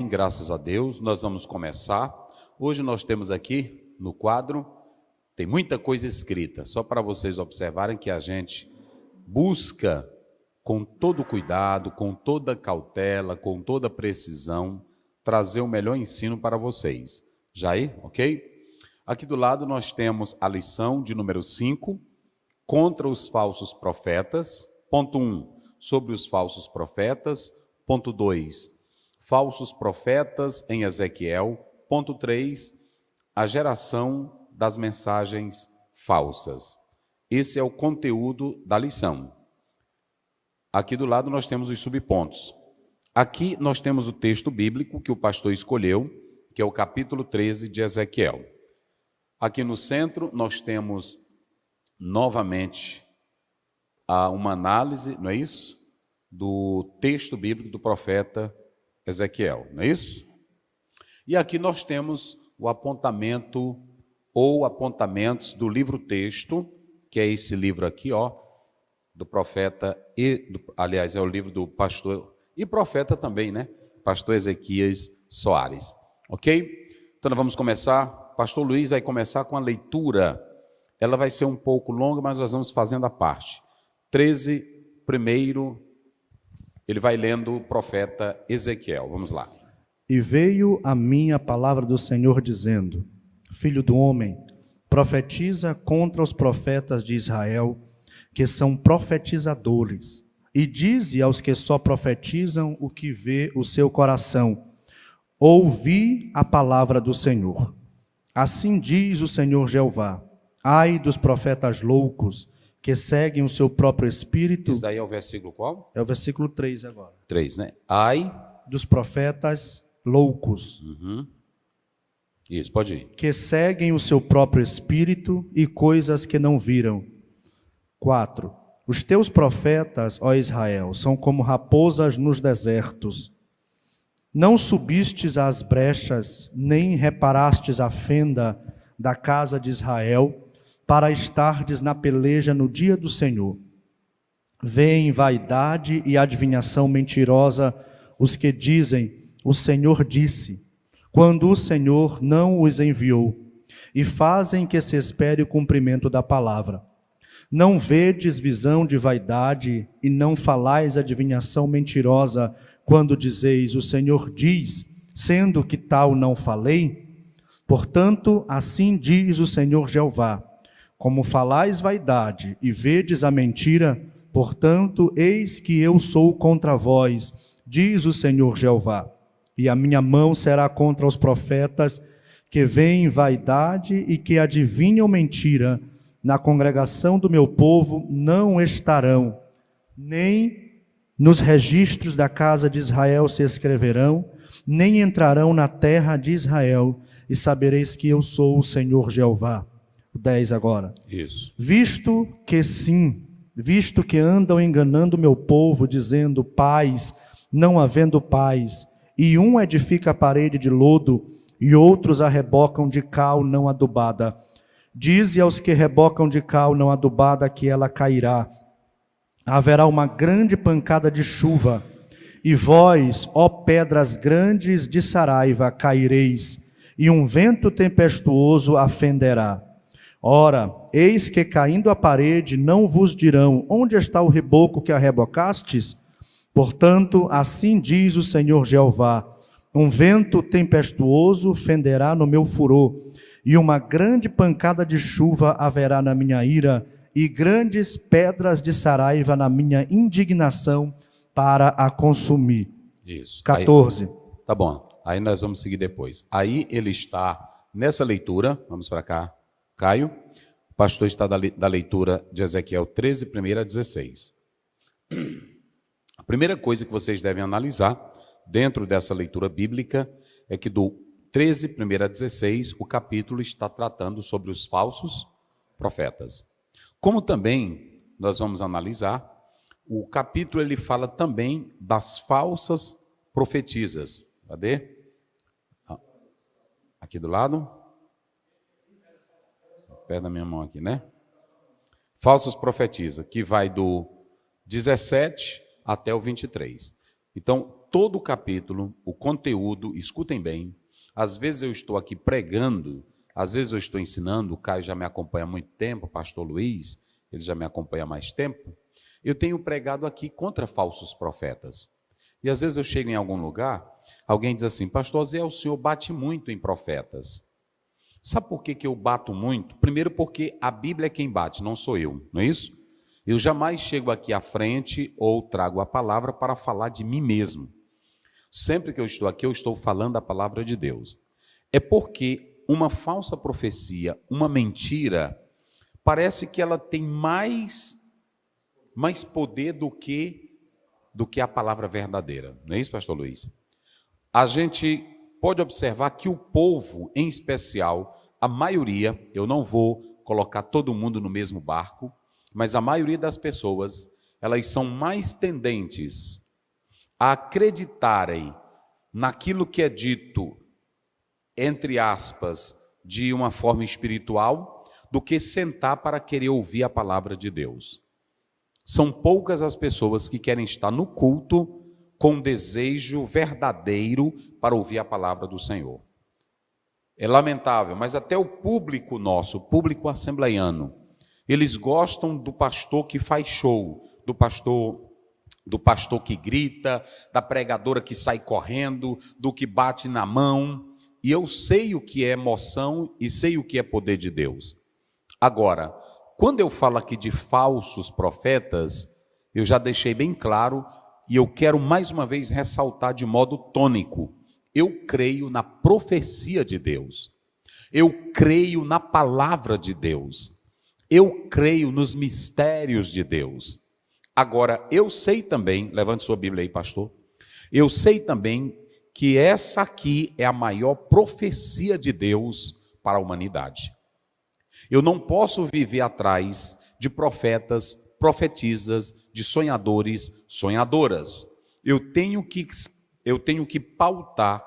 Amém, graças a Deus. Nós vamos começar. Hoje nós temos aqui no quadro, tem muita coisa escrita, só para vocês observarem que a gente busca com todo cuidado, com toda cautela, com toda precisão, trazer o melhor ensino para vocês. Já aí, ok? Aqui do lado nós temos a lição de número 5, contra os falsos profetas. Ponto 1, sobre os falsos profetas. Ponto 2, falsos profetas em Ezequiel. Ponto 3, a geração das mensagens falsas. Esse é o conteúdo da lição. Aqui do lado nós temos os subpontos. Aqui nós temos o texto bíblico que o pastor escolheu, que é o capítulo 13 de Ezequiel. Aqui no centro nós temos novamente uma análise, não é isso? Do texto bíblico do profeta Ezequiel, não é isso? E aqui nós temos o apontamento ou apontamentos do livro-texto, que é esse livro aqui, ó, do profeta, aliás, é o livro do pastor e profeta também, né? Pastor Ezequias Soares, ok? Então nós vamos começar. Pastor Luiz vai começar com a leitura. Ela vai ser um pouco longa, mas nós vamos fazendo a parte. 13, primeiro, ele vai lendo o profeta Ezequiel. Vamos lá. E veio a mim a palavra do Senhor dizendo: Filho do homem, profetiza contra os profetas de Israel, que são profetizadores, e dize aos que só profetizam o que vê o seu coração: ouvi a palavra do Senhor. Assim diz o Senhor Jeová: ai dos profetas loucos, que seguem o seu próprio espírito. Isso daí é o versículo qual? É o versículo 3 agora. 3, né? Ai dos profetas loucos. Isso, pode ir. Que seguem o seu próprio espírito e coisas que não viram. 4. Os teus profetas, ó Israel, são como raposas nos desertos. Não subistes às brechas, nem reparastes a fenda da casa de Israel, para estardes na peleja no dia do Senhor. Vêem vaidade e adivinhação mentirosa os que dizem: o Senhor disse, quando o Senhor não os enviou, e fazem que se espere o cumprimento da palavra. Não vedes visão de vaidade, e não falais adivinhação mentirosa, quando dizeis: o Senhor diz, sendo que tal não falei? Portanto, assim diz o Senhor Jeová: como falais vaidade e vedes a mentira, portanto, eis que eu sou contra vós, diz o Senhor Jeová, e a minha mão será contra os profetas que veem vaidade e que adivinham mentira. Na congregação do meu povo não estarão, nem nos registros da casa de Israel se escreverão, nem entrarão na terra de Israel, e sabereis que eu sou o Senhor Jeová. 10 agora. Isso. Visto que andam enganando meu povo, dizendo paz, não havendo paz, e um edifica a parede de lodo, e outros a rebocam de cal não adubada. Dize aos que rebocam de cal não adubada que ela cairá. Haverá uma grande pancada de chuva, e vós, ó pedras grandes de Saraiva, caireis, e um vento tempestuoso a fenderá. Ora, eis que caindo a parede não vos dirão: onde está o reboco que a rebocastes? Portanto, assim diz o Senhor Jeová: um vento tempestuoso fenderá no meu furor, e uma grande pancada de chuva haverá na minha ira, e grandes pedras de Saraiva na minha indignação para a consumir. Isso. 14. Aí, tá bom, aí nós vamos seguir depois. Aí ele está nessa leitura, vamos para cá, Caio. O pastor está da leitura de Ezequiel 13, 1 a 16. A primeira coisa que vocês devem analisar dentro dessa leitura bíblica é que do 13, 1 a 16, o capítulo está tratando sobre os falsos profetas. Como também nós vamos analisar, o capítulo ele fala também das falsas profetisas. Cadê? Aqui do lado. Perto da minha mão aqui, né? Falsos profetisa, que vai do 17 até o 23. Então, todo o capítulo, o conteúdo, escutem bem, às vezes eu estou aqui pregando, às vezes eu estou ensinando, o Caio já me acompanha há muito tempo, o pastor Luiz, ele já me acompanha há mais tempo, eu tenho pregado aqui contra falsos profetas. E às vezes eu chego em algum lugar, alguém diz assim, pastor Zé, o senhor bate muito em profetas. Sabe por que eu bato muito? Primeiro porque a Bíblia é quem bate, não sou eu, não é isso? Eu jamais chego aqui à frente ou trago a palavra para falar de mim mesmo. Sempre que eu estou aqui, eu estou falando a palavra de Deus. É porque uma falsa profecia, uma mentira, parece que ela tem mais poder do que a palavra verdadeira. Não é isso, pastor Luiz? A gente pode observar que o povo, em especial, a maioria, eu não vou colocar todo mundo no mesmo barco, mas a maioria das pessoas, elas são mais tendentes a acreditarem naquilo que é dito, entre aspas, de uma forma espiritual, do que sentar para querer ouvir a palavra de Deus. São poucas as pessoas que querem estar no culto com desejo verdadeiro para ouvir a palavra do Senhor. É lamentável, mas até o público nosso, o público assembleiano, eles gostam do pastor que faz show, do pastor que grita, da pregadora que sai correndo, do que bate na mão. E eu sei o que é emoção e sei o que é poder de Deus. Agora, quando eu falo aqui de falsos profetas, eu já deixei bem claro e eu quero mais uma vez ressaltar de modo tônico. Eu creio na profecia de Deus. Eu creio na palavra de Deus. Eu creio nos mistérios de Deus. Agora, eu sei também, levante sua Bíblia aí, pastor. Eu sei também que essa aqui é a maior profecia de Deus para a humanidade. Eu não posso viver atrás de profetas, profetisas, de sonhadores, sonhadoras. Eu tenho que pautar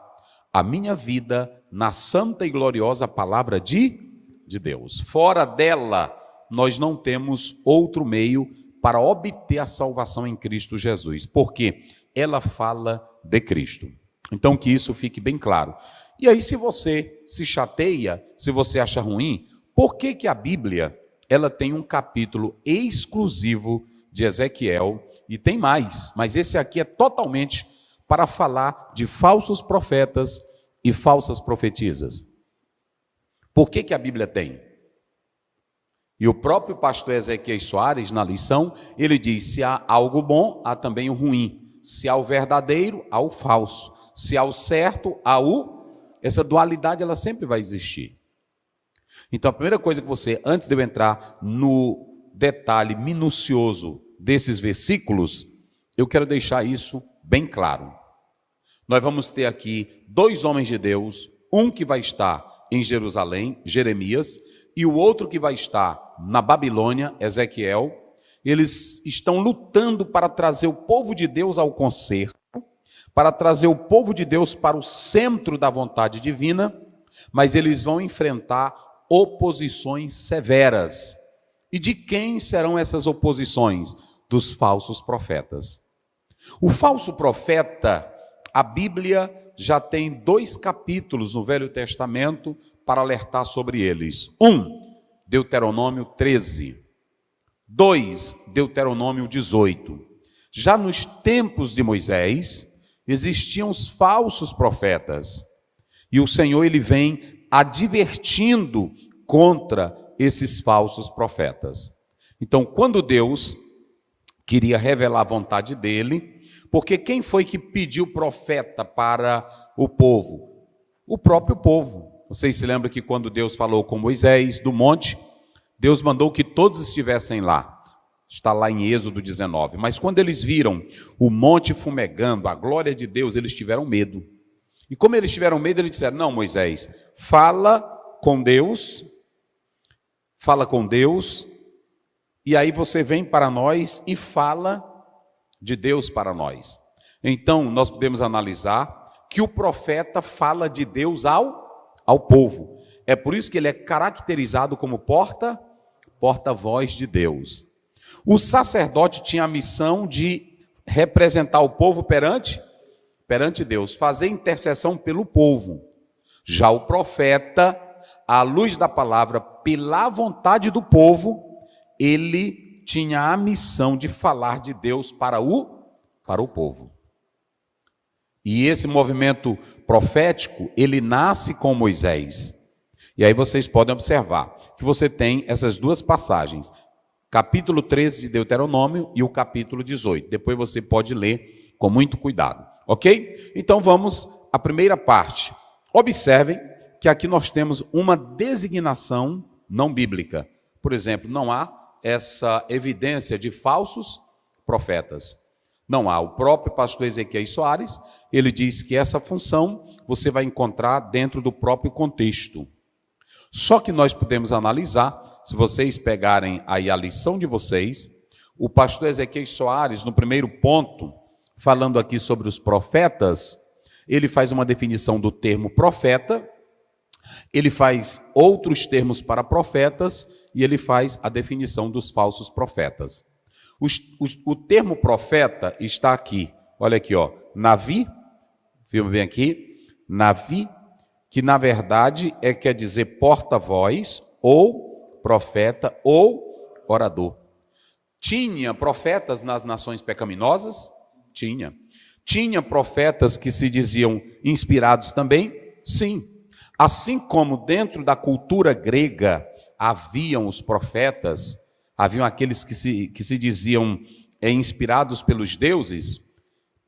a minha vida na santa e gloriosa palavra de Deus. Fora dela, nós não temos outro meio para obter a salvação em Cristo Jesus, porque ela fala de Cristo. Então, que isso fique bem claro. E aí, se você se chateia, se você acha ruim, por que a Bíblia ela tem um capítulo exclusivo de Ezequiel? E tem mais, mas esse aqui é totalmente para falar de falsos profetas e falsas profetisas. Por que a Bíblia tem? E o próprio pastor Ezequiel Soares, na lição, ele diz, se há algo bom, há também o ruim. Se há o verdadeiro, há o falso. Se há o certo, há o... Essa dualidade, ela sempre vai existir. Então, a primeira coisa que você, antes de eu entrar no detalhe minucioso desses versículos, eu quero deixar isso bem claro. Nós vamos ter aqui 2 homens de Deus, um que vai estar em Jerusalém, Jeremias, e o outro que vai estar na Babilônia, Ezequiel. Eles estão lutando para trazer o povo de Deus ao conserto, para trazer o povo de Deus para o centro da vontade divina, mas eles vão enfrentar oposições severas. E de quem serão essas oposições? Dos falsos profetas. O falso profeta, a Bíblia já tem 2 capítulos no Velho Testamento para alertar sobre eles. 1, Deuteronômio 13. 2, Deuteronômio 18. Já nos tempos de Moisés, existiam os falsos profetas. E o Senhor, ele vem advertindo contra esses falsos profetas. Então, quando Deus queria revelar a vontade dele, porque quem foi que pediu profeta para o povo? O próprio povo. Vocês se lembram que quando Deus falou com Moisés do monte, Deus mandou que todos estivessem lá. Está lá em Êxodo 19. Mas quando eles viram o monte fumegando, a glória de Deus, eles tiveram medo. E como eles tiveram medo, eles disseram, não, Moisés, fala com Deus, e aí você vem para nós e fala de Deus para nós. Então, nós podemos analisar que o profeta fala de Deus ao povo. É por isso que ele é caracterizado como porta-voz de Deus. O sacerdote tinha a missão de representar o povo perante perante Deus, fazer intercessão pelo povo. Já o profeta, à luz da palavra, pela vontade do povo, ele tinha a missão de falar de Deus para o povo. E esse movimento profético, ele nasce com Moisés. E aí vocês podem observar que você tem essas duas passagens, capítulo 13 de Deuteronômio e o capítulo 18. Depois você pode ler com muito cuidado, ok? Então vamos à primeira parte. Observem que aqui nós temos uma designação não bíblica. Por exemplo, não há essa evidência de falsos profetas. Não há. O próprio pastor Ezequiel Soares, ele diz que essa função você vai encontrar dentro do próprio contexto. Só que nós podemos analisar, se vocês pegarem aí a lição de vocês, o pastor Ezequiel Soares, no primeiro ponto, falando aqui sobre os profetas, ele faz uma definição do termo profeta, ele faz outros termos para profetas e ele faz a definição dos falsos profetas. O termo profeta está aqui, olha aqui, ó, Navi, viu bem aqui? Navi, que na verdade quer dizer porta-voz, ou profeta, ou orador. Tinha profetas nas nações pecaminosas? Tinha. Tinha profetas que se diziam inspirados também? Sim. Assim como dentro da cultura grega haviam os profetas, haviam aqueles que se diziam inspirados pelos deuses,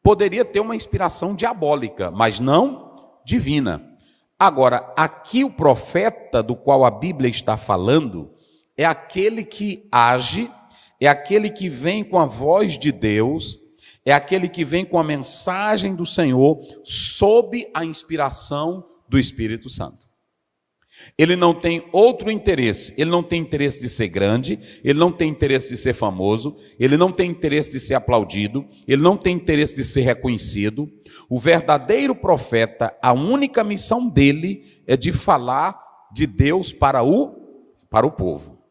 poderia ter uma inspiração diabólica, mas não divina. Agora, aqui o profeta do qual a Bíblia está falando é aquele que age, é aquele que vem com a voz de Deus, é aquele que vem com a mensagem do Senhor sob a inspiração do Espírito Santo. Ele não tem outro interesse, ele não tem interesse de ser grande, ele não tem interesse de ser famoso, ele não tem interesse de ser aplaudido, ele não tem interesse de ser reconhecido. O verdadeiro profeta, a única missão dele é de falar de Deus para o povo.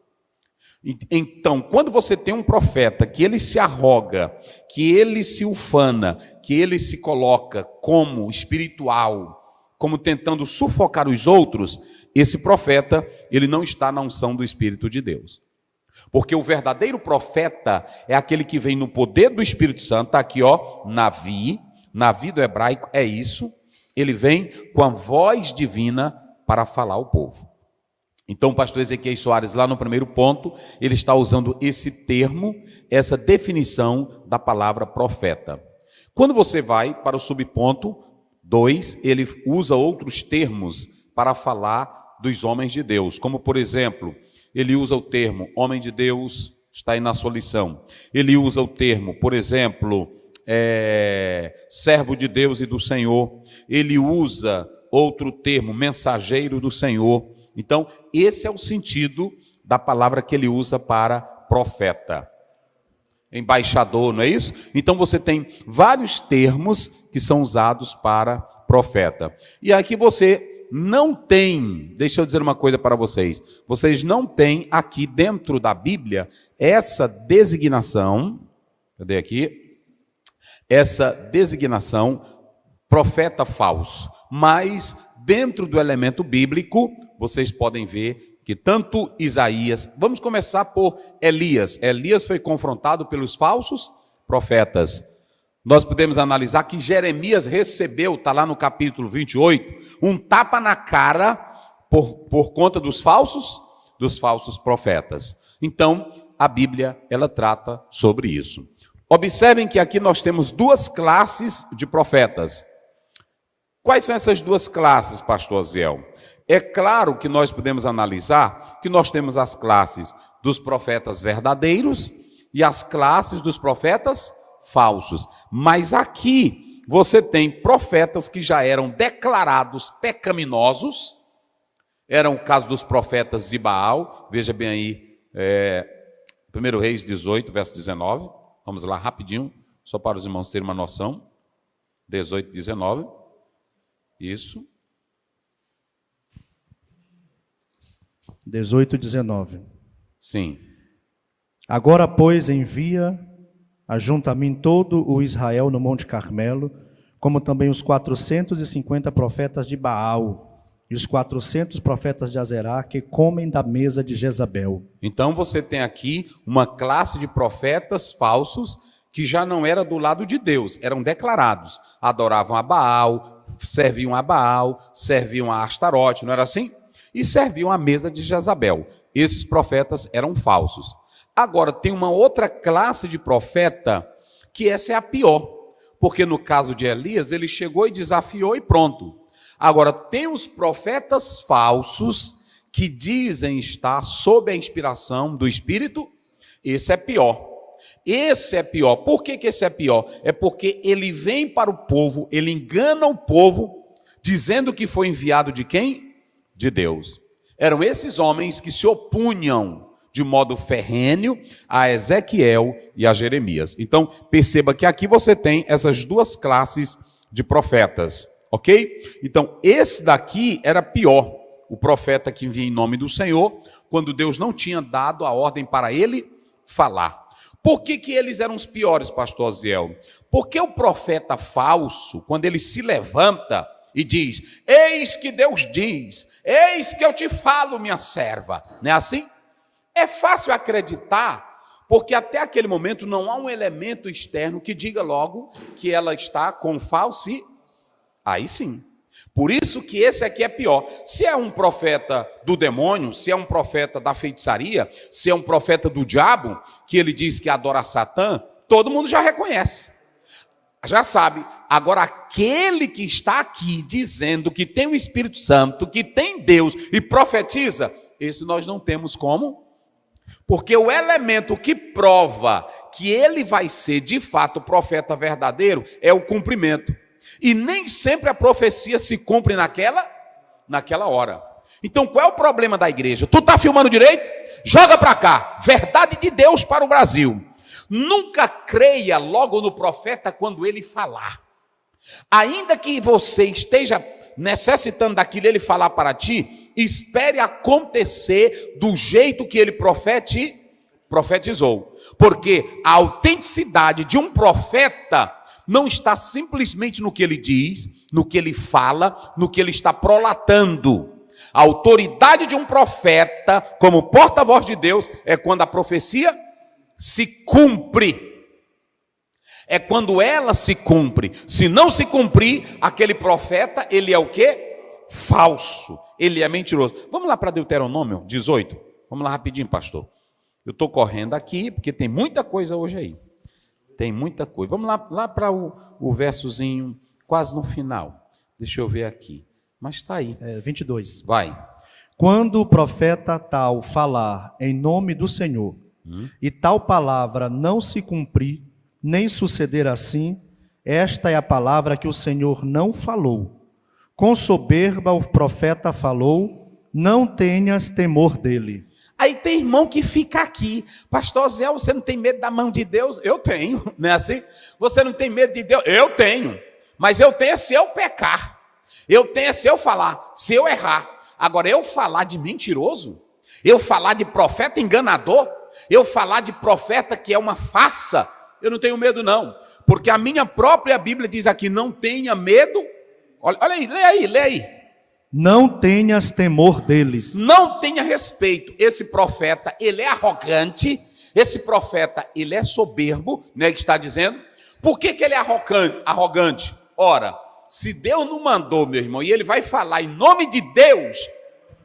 Então, quando você tem um profeta que ele se arroga, que ele se ufana, que ele se coloca como espiritual, como tentando sufocar os outros, esse profeta, ele não está na unção do Espírito de Deus. Porque o verdadeiro profeta é aquele que vem no poder do Espírito Santo, está aqui, ó, Navi do hebraico é isso, ele vem com a voz divina para falar ao povo. Então o pastor Ezequiel Soares, lá no primeiro ponto, ele está usando esse termo, essa definição da palavra profeta. Quando você vai para o subponto 2, ele usa outros termos para falar dos homens de Deus, como por exemplo, ele usa o termo homem de Deus, está aí na sua lição. Ele usa o termo, por exemplo, servo de Deus e do Senhor. Ele usa outro termo, mensageiro do Senhor. Então, esse é o sentido da palavra que ele usa para profeta. Embaixador, não é isso? Então você tem vários termos que são usados para profeta. E aqui você não tem, deixa eu dizer uma coisa para vocês não têm aqui dentro da Bíblia essa designação, cadê aqui? Essa designação profeta falso, mas dentro do elemento bíblico, vocês podem ver que tanto Isaías, vamos começar por Elias. Elias foi confrontado pelos falsos profetas. Nós podemos analisar que Jeremias recebeu, está lá no capítulo 28, um tapa na cara por conta dos falsos profetas. Então, a Bíblia, ela trata sobre isso. Observem que aqui nós temos duas classes de profetas. Quais são essas duas classes, pastor Ziel? É claro que nós podemos analisar que nós temos as classes dos profetas verdadeiros e as classes dos profetas falsos. Mas aqui você tem profetas que já eram declarados pecaminosos. Era o caso dos profetas de Baal. Veja bem aí, 1 Reis 18, verso 19. Vamos lá rapidinho, só para os irmãos terem uma noção. 18, 19. Isso. 18, 19. Sim. Agora, pois, envia, ajunta a mim todo o Israel no Monte Carmelo, como também os 450 profetas de Baal e os 400 profetas de Azerá que comem da mesa de Jezabel. Então você tem aqui uma classe de profetas falsos que já não era do lado de Deus, eram declarados, adoravam a Baal, serviam a Astarote, não era assim? E serviam a mesa de Jezabel. Esses profetas eram falsos. Agora tem uma outra classe de profeta que essa é a pior, porque no caso de Elias ele chegou e desafiou e pronto. Agora tem os profetas falsos que dizem estar sob a inspiração do Espírito. Esse é pior. Esse é pior. Por que esse é pior? É porque ele vem para o povo, ele engana o povo, dizendo que foi enviado de quem? De Deus. Eram esses homens que se opunham de modo ferrêneo a Ezequiel e a Jeremias. Então, perceba que aqui você tem essas duas classes de profetas, ok? Então, esse daqui era pior. O profeta que vinha em nome do Senhor, quando Deus não tinha dado a ordem para ele falar. Por que eles eram os piores, pastor Aziel? Porque o profeta falso, quando ele se levanta e diz, eis que Deus diz, eis que eu te falo, minha serva. Não é assim? É fácil acreditar, porque até aquele momento não há um elemento externo que diga logo que ela está com falsidade. Aí sim. Por isso que esse aqui é pior. Se é um profeta do demônio, se é um profeta da feitiçaria, se é um profeta do diabo, que ele diz que adora Satã, todo mundo já reconhece. Já sabe. Agora, aquele que está aqui dizendo que tem o Espírito Santo, que tem Deus e profetiza, esse nós não temos como. Porque o elemento que prova que ele vai ser de fato o profeta verdadeiro é o cumprimento. E nem sempre a profecia se cumpre naquela hora. Então qual é o problema da igreja? Tu está filmando direito? Joga para cá. Verdade de Deus para o Brasil. Nunca creia logo no profeta quando ele falar. Ainda que você esteja necessitando daquilo ele falar para ti, espere acontecer do jeito que ele profetizou. Porque a autenticidade de um profeta não está simplesmente no que ele diz, no que ele fala, no que ele está prolatando. A autoridade de um profeta, como porta-voz de Deus, é quando a profecia se cumpre. É quando ela se cumpre. Se não se cumprir, aquele profeta, ele é o quê? Falso. Ele é mentiroso. Vamos lá para Deuteronômio 18? Vamos lá rapidinho, pastor. Eu estou correndo aqui, porque tem muita coisa hoje aí. Tem muita coisa. Vamos lá para o versozinho quase no final. Deixa eu ver aqui. Mas está aí. 22. Vai. Quando o profeta tal falar em nome do Senhor, e tal palavra não se cumprir, nem suceder assim, esta é a palavra que o Senhor não falou. Com soberba o profeta falou, não tenhas temor dele. Aí tem irmão que fica aqui. Pastor Zé, você não tem medo da mão de Deus? Eu tenho, não é assim? Você não tem medo de Deus? Eu tenho. Mas eu tenho se eu pecar. Eu tenho se eu falar, se eu errar. Agora, eu falar de mentiroso? Eu falar de profeta enganador? Eu falar de profeta que é uma farsa? Eu não tenho medo não. Porque a minha própria Bíblia diz aqui, não tenha medo. Olha aí, lê aí. Não tenhas temor deles. Não tenha respeito. Esse profeta, ele é arrogante. Esse profeta, ele é soberbo, né, que está dizendo. Por que ele é arrogante? Ora, se Deus não mandou, meu irmão, e ele vai falar em nome de Deus...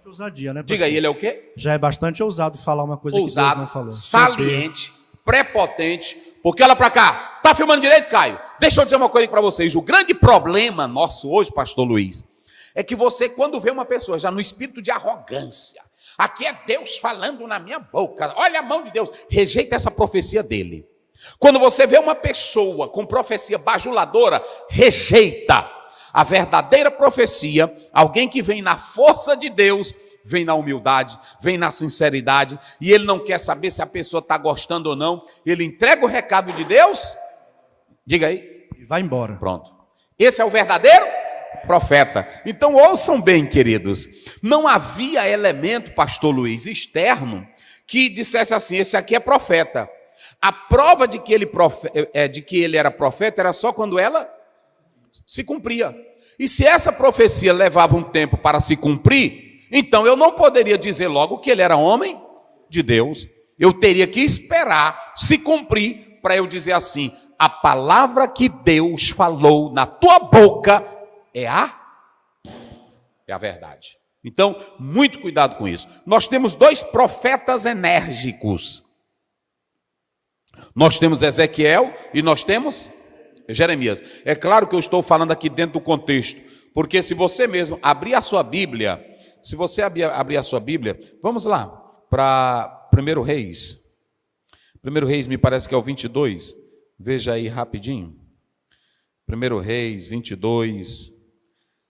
Ousadia, né, diga aí, ele é o quê? Já é bastante ousado falar uma coisa ousado, que Deus não falou. Saliente, prepotente. Porque olha para cá. Tá filmando direito, Caio? Deixa eu dizer uma coisa para vocês. O grande problema nosso hoje, pastor Luiz, é que você, quando vê uma pessoa já no espírito de arrogância, aqui é Deus falando na minha boca, olha a mão de Deus, rejeita essa profecia dele. Quando você vê uma pessoa com profecia bajuladora, rejeita a verdadeira profecia. Alguém que vem na força de Deus, vem na humildade, vem na sinceridade, e ele não quer saber se a pessoa está gostando ou não, ele entrega o recado de Deus, diga aí, e vai embora. Pronto. Esse é o verdadeiro profeta. Então ouçam bem, queridos, não havia elemento, pastor Luiz, externo, que dissesse assim, esse aqui é profeta. A prova de que ele era profeta era só quando ela se cumpria. E se essa profecia levava um tempo para se cumprir, então eu não poderia dizer logo que ele era homem de Deus. Eu teria que esperar se cumprir para eu dizer assim: a palavra que Deus falou na tua boca é a verdade. Então, muito cuidado com isso. Nós temos dois profetas enérgicos. Nós temos Ezequiel e nós temos Jeremias. É claro que eu estou falando aqui dentro do contexto, porque se você mesmo abrir a sua Bíblia, vamos lá para 1 Reis. 1 Reis me parece que é o 22. Veja aí rapidinho. 1 Reis 22.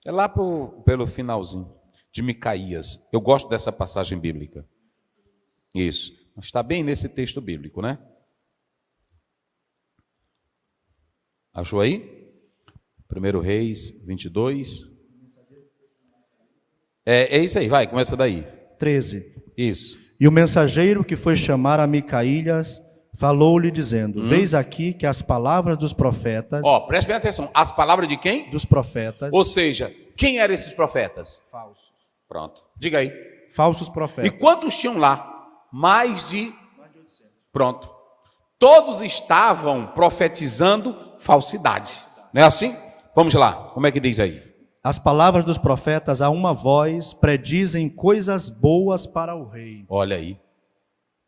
É lá pelo finalzinho de Micaías. Eu gosto dessa passagem bíblica. Isso. Está bem nesse texto bíblico, né? Achou aí? 1 Reis 22. É isso aí, vai, começa daí. 13. Isso. E o mensageiro que foi chamar a Micaías falou-lhe dizendo: Vês aqui que as palavras dos profetas... Preste bem atenção, as palavras de quem? Dos profetas. Ou seja, quem eram esses profetas? Falsos. Pronto, diga aí. Falsos profetas. E quantos tinham lá? Mais de 800. Pronto. Todos estavam profetizando falsidade. Não é assim? Vamos lá, como é que diz aí? As palavras dos profetas a uma voz predizem coisas boas para o rei. Olha aí.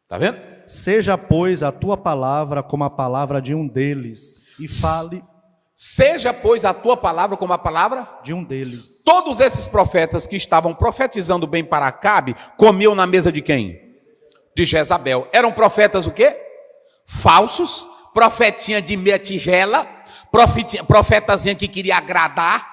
Está vendo? Seja, pois, a tua palavra como a palavra de um deles, e fale... Seja, pois, a tua palavra como a palavra de um deles. Todos esses profetas que estavam profetizando bem para Acabe, comiam na mesa de quem? De Jezabel. Eram profetas o quê? Falsos, profetinha de meia tigela, profetazinha que queria agradar,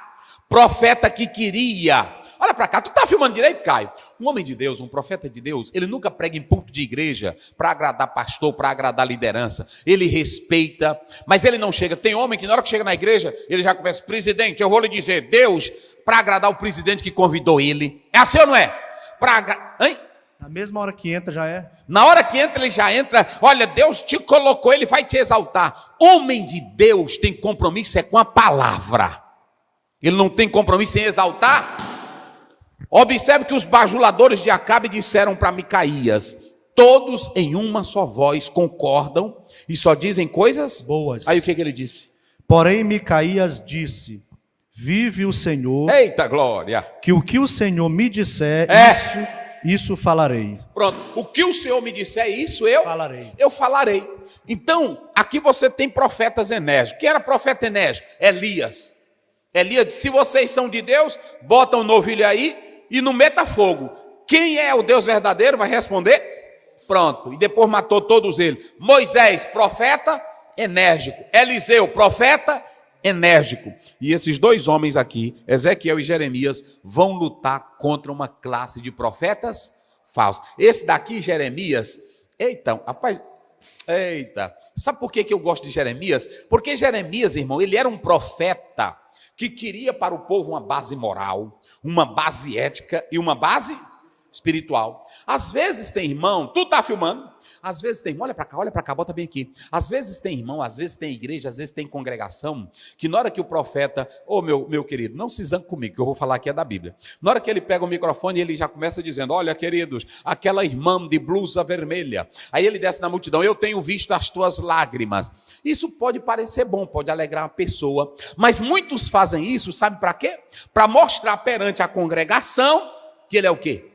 profeta que queria... Olha para cá, tu está filmando direito, Caio? Um homem de Deus, um profeta de Deus, ele nunca prega em púlpito de igreja para agradar pastor, para agradar liderança. Ele respeita, mas ele não chega. Tem homem que na hora que chega na igreja, ele já começa: presidente, eu vou lhe dizer, Deus, para agradar o presidente que convidou ele. É assim ou não é? Hein? Na mesma hora que entra já é. Na hora que entra, ele já entra. Olha, Deus te colocou, ele vai te exaltar. Homem de Deus tem compromisso com a palavra. Ele não tem compromisso em exaltar. Observe que os bajuladores de Acabe disseram para Micaías: todos em uma só voz concordam e só dizem coisas boas. Aí o que ele disse? Porém Micaías disse: vive o Senhor. Eita glória! Que o que o Senhor me disser, isso falarei. Pronto. O que o Senhor me disser, isso eu falarei. Eu falarei. Então, aqui você tem profetas enérgicos. Quem era profeta enérgico? Elias. Elias disse: se vocês são de Deus, bota um novilho aí e não meta fogo. Quem é o Deus verdadeiro vai responder. Pronto. E depois matou todos eles. Moisés, profeta enérgico. Eliseu, profeta enérgico. E esses dois homens aqui, Ezequiel e Jeremias, vão lutar contra uma classe de profetas falsos. Esse daqui, Jeremias, rapaz, sabe por que eu gosto de Jeremias? Porque Jeremias, irmão, ele era um profeta que queria para o povo uma base moral, uma base ética e uma base espiritual. Às vezes tem irmão, tu tá filmando? Às vezes tem, olha para cá, bota bem aqui. Às vezes tem irmão, às vezes tem igreja, às vezes tem congregação, que na hora que o profeta, meu querido, não se zangue comigo, que eu vou falar aqui é da Bíblia. Na hora que ele pega o microfone, ele já começa dizendo: olha, queridos, aquela irmã de blusa vermelha. Aí ele desce na multidão: eu tenho visto as tuas lágrimas. Isso pode parecer bom, pode alegrar a pessoa, mas muitos fazem isso, sabe para quê? Para mostrar perante a congregação que ele é o quê?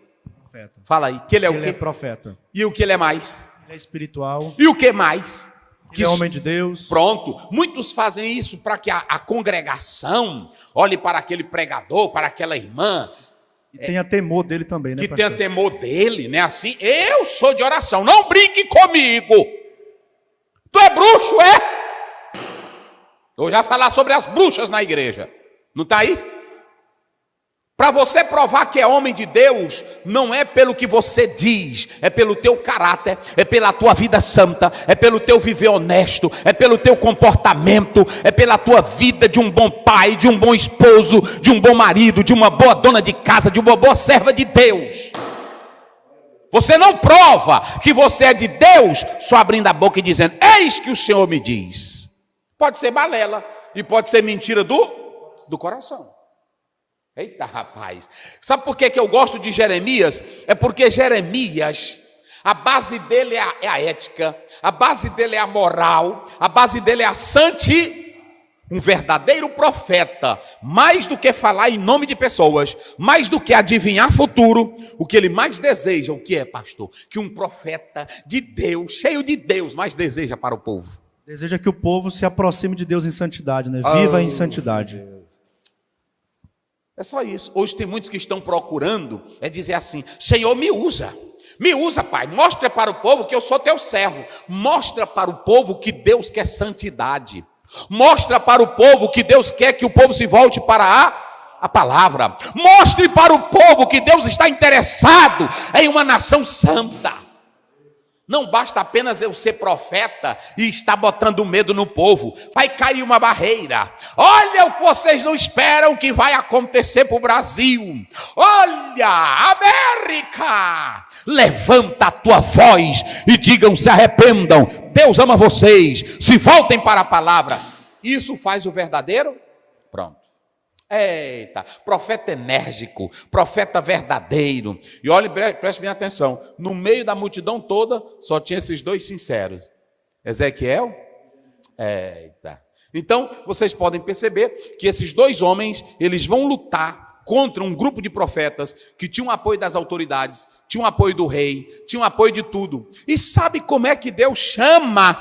Profeta. Fala aí, que ele é o quê? Ele é profeta. E o que ele é mais? Ele é espiritual. E o que mais? Ele é homem de Deus. Pronto. Muitos fazem isso para que a congregação olhe para aquele pregador, para aquela irmã. E tenha temor dele também, né, que pastor? tenha temor dele, né? Assim, eu sou de oração, não brinque comigo. Tu é bruxo, é? Eu já falar sobre as bruxas na igreja. Não está aí? Para você provar que é homem de Deus, não é pelo que você diz, é pelo teu caráter, é pela tua vida santa, é pelo teu viver honesto, é pelo teu comportamento, é pela tua vida de um bom pai, de um bom esposo, de um bom marido, de uma boa dona de casa, de uma boa serva de Deus. Você não prova que você é de Deus só abrindo a boca e dizendo: eis que o Senhor me diz. Pode ser balela e pode ser mentira do do coração. Eita, rapaz. Sabe por que eu gosto de Jeremias? É porque Jeremias, a base dele é a ética, a base dele é a moral, a base dele é a santidade. Um verdadeiro profeta, mais do que falar em nome de pessoas, mais do que adivinhar futuro, o que ele mais deseja, o que é, pastor? Que um profeta de Deus, cheio de Deus, mais deseja para o povo. Deseja que o povo se aproxime de Deus em santidade, né? Viva em santidade. É só isso. Hoje tem muitos que estão procurando, é dizer assim, Senhor, me usa, Pai, mostra para o povo que eu sou teu servo, mostra para o povo que Deus quer santidade. Mostra para o povo que Deus quer que o povo se volte para a palavra. Mostre para o povo que Deus está interessado em uma nação santa. Não basta apenas eu ser profeta e estar botando medo no povo. Vai cair uma barreira. Olha o que vocês não esperam que vai acontecer para o Brasil. Olha, América! Levanta a tua voz e digam, se arrependam. Deus ama vocês. Se voltem para a palavra. Isso faz o verdadeiro? Pronto. Eita, profeta enérgico, profeta verdadeiro. E olhe, preste bem atenção. No meio da multidão toda, só tinha esses dois sinceros. Ezequiel. Eita. Então, vocês podem perceber que esses dois homens, eles vão lutar contra um grupo de profetas que tinham apoio das autoridades, tinham apoio do rei, tinham apoio de tudo. E sabe como é que Deus chama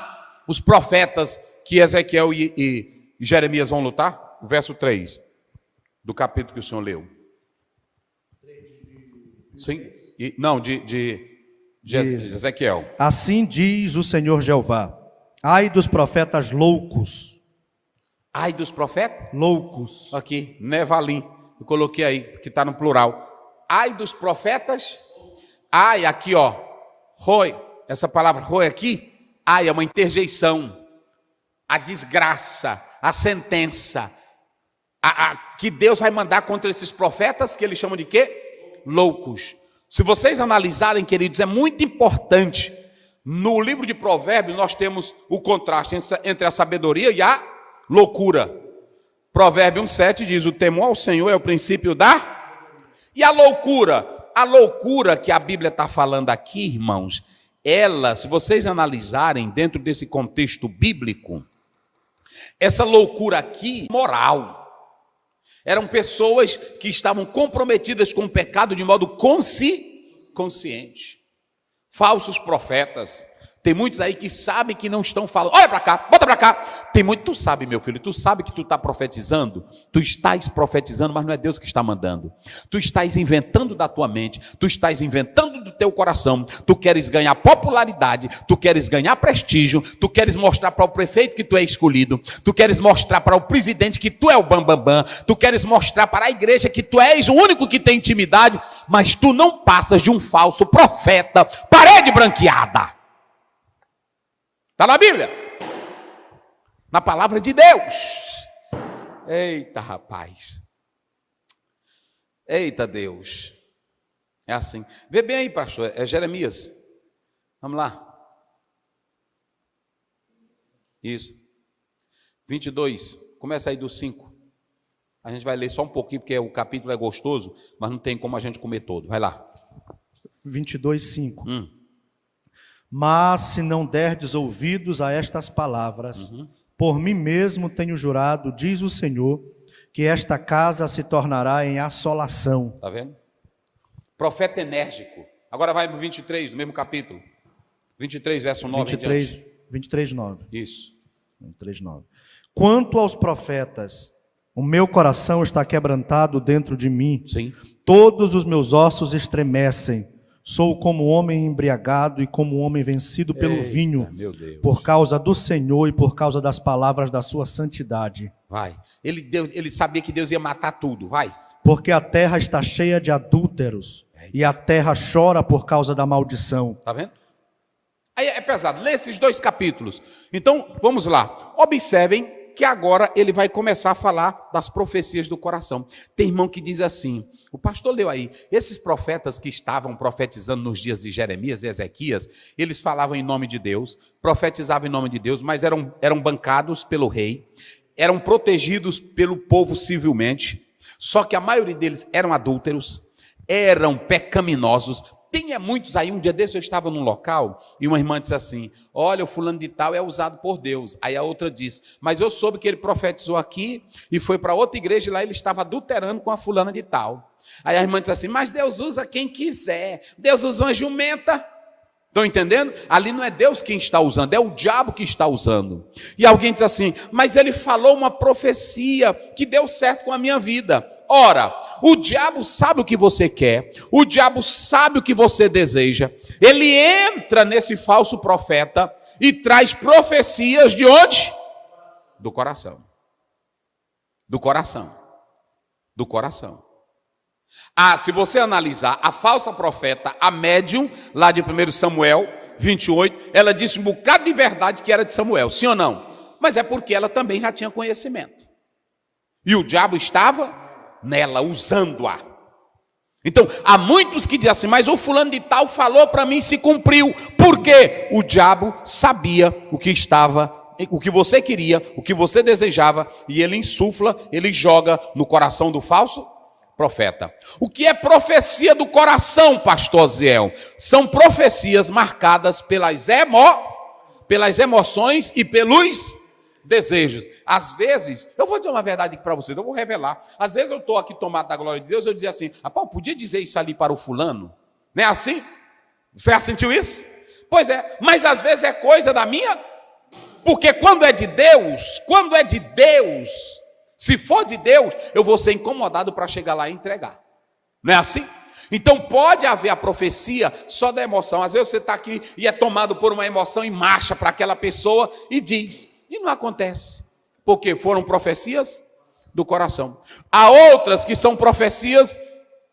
os profetas que Ezequiel e Jeremias vão lutar? O verso 3 do capítulo que o senhor leu. Sim? De Ezequiel. Assim diz o Senhor Jeová: ai dos profetas loucos. Ai dos profetas? Loucos. Aqui, Nevalim. Eu coloquei aí, que está no plural. Ai dos profetas. Ai, aqui ó. Roi. Essa palavra roi aqui. Ai é uma interjeição. A desgraça. A sentença. Que Deus vai mandar contra esses profetas, que ele chama de quê? Loucos. Se vocês analisarem, queridos, é muito importante. No livro de Provérbios, nós temos o contraste entre a sabedoria e a loucura. Provérbios 1,7 diz, o temor ao Senhor é o princípio da... E a loucura que a Bíblia está falando aqui, irmãos, ela, se vocês analisarem dentro desse contexto bíblico, essa loucura aqui, moral. Eram pessoas que estavam comprometidas com o pecado de modo consciente. Falsos profetas. Tem muitos aí que sabem que não estão falando. Olha para cá, bota para cá. Tem muito, tu sabe, meu filho, tu sabe que tu está profetizando. Tu estás profetizando, mas não é Deus que está mandando. Tu estás inventando da tua mente. Tu estás inventando do teu coração. Tu queres ganhar popularidade. Tu queres ganhar prestígio. Tu queres mostrar para o prefeito que tu é escolhido. Tu queres mostrar para o presidente que tu é o bambambam. Tu queres mostrar para a igreja que tu és o único que tem intimidade. Mas tu não passas de um falso profeta. Parede branqueada. Está na Bíblia? Na palavra de Deus. Eita, rapaz. Eita, Deus. É assim. Vê bem aí, pastor. É Jeremias. Vamos lá. Isso. 22. Começa aí do 5. A gente vai ler só um pouquinho, porque o capítulo é gostoso, mas não tem como a gente comer todo. Vai lá. 22, 5. Mas se não derdes ouvidos a estas palavras, por mim mesmo tenho jurado, diz o Senhor, que esta casa se tornará em assolação. Está vendo? Profeta enérgico. Agora vai no 23, no mesmo capítulo. 23, verso 9. 23, 9. Isso. 23, 9. Quanto aos profetas, o meu coração está quebrantado dentro de mim. Sim. Todos os meus ossos estremecem. Sou como homem embriagado e como homem vencido pelo vinho, por causa do Senhor e por causa das palavras da sua santidade. Vai. Ele sabia que Deus ia matar tudo. Vai. Porque a terra está cheia de adúlteros e a terra chora por causa da maldição. Está vendo? Aí é pesado. Lê esses dois capítulos. Então, vamos lá. Observem que agora ele vai começar a falar das profecias do coração. Tem irmão que diz assim, o pastor leu aí, esses profetas que estavam profetizando nos dias de Jeremias e Ezequias, eles falavam em nome de Deus, profetizavam em nome de Deus, mas eram bancados pelo rei, eram protegidos pelo povo civilmente, só que a maioria deles eram adúlteros, eram pecaminosos. Tem muitos aí, um dia desse eu estava num local e uma irmã disse assim, olha, o fulano de tal é usado por Deus. Aí a outra disse, mas eu soube que ele profetizou aqui e foi para outra igreja e lá ele estava adulterando com a fulana de tal. Aí a irmã disse assim, mas Deus usa quem quiser, Deus usa uma jumenta. Estão entendendo? Ali não é Deus quem está usando, é o diabo que está usando. E alguém diz assim, mas ele falou uma profecia que deu certo com a minha vida. Ora, o diabo sabe o que você quer, o diabo sabe o que você deseja, ele entra nesse falso profeta e traz profecias de onde? Do coração. Do coração. Do coração. Ah, se você analisar a falsa profeta, a médium, lá de 1 Samuel 28, ela disse um bocado de verdade que era de Samuel, sim ou não? Mas é porque ela também já tinha conhecimento. E o diabo estava nela, usando-a. Então, há muitos que dizem assim, mas o fulano de tal falou para mim e se cumpriu. Por quê? O diabo sabia o que estava, o que você queria, o que você desejava, e ele insufla, ele joga no coração do falso profeta. O que é profecia do coração, pastor Ziel? São profecias marcadas pelas emoções e pelos desejos. Às vezes, eu vou dizer uma verdade aqui para vocês, eu vou revelar. Às vezes eu estou aqui tomado da glória de Deus, eu dizia assim, rapaz, eu podia dizer isso ali para o fulano? Não é assim? Você já sentiu isso? Pois é, mas às vezes é coisa da minha, porque quando é de Deus, se for de Deus, eu vou ser incomodado para chegar lá e entregar. Não é assim? Então pode haver a profecia só da emoção. Às vezes você está aqui e é tomado por uma emoção e marcha para aquela pessoa e diz, e não acontece, porque foram profecias do coração. Há outras que são profecias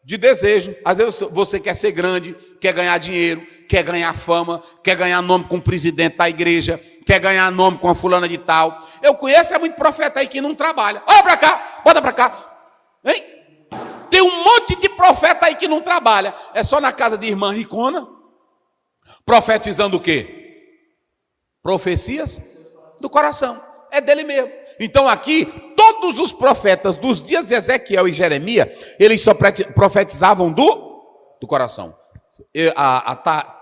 de desejo. Às vezes você quer ser grande, quer ganhar dinheiro, quer ganhar fama, quer ganhar nome com o presidente da igreja, quer ganhar nome com a fulana de tal. Eu conheço muito profeta aí que não trabalha. Olha para cá, bota para cá. Hein? Tem um monte de profeta aí que não trabalha. É só na casa de irmã Ricona, profetizando o quê? Profecias do coração. É dele mesmo. Então aqui, todos os profetas dos dias de Ezequiel e Jeremias, eles só profetizavam do coração.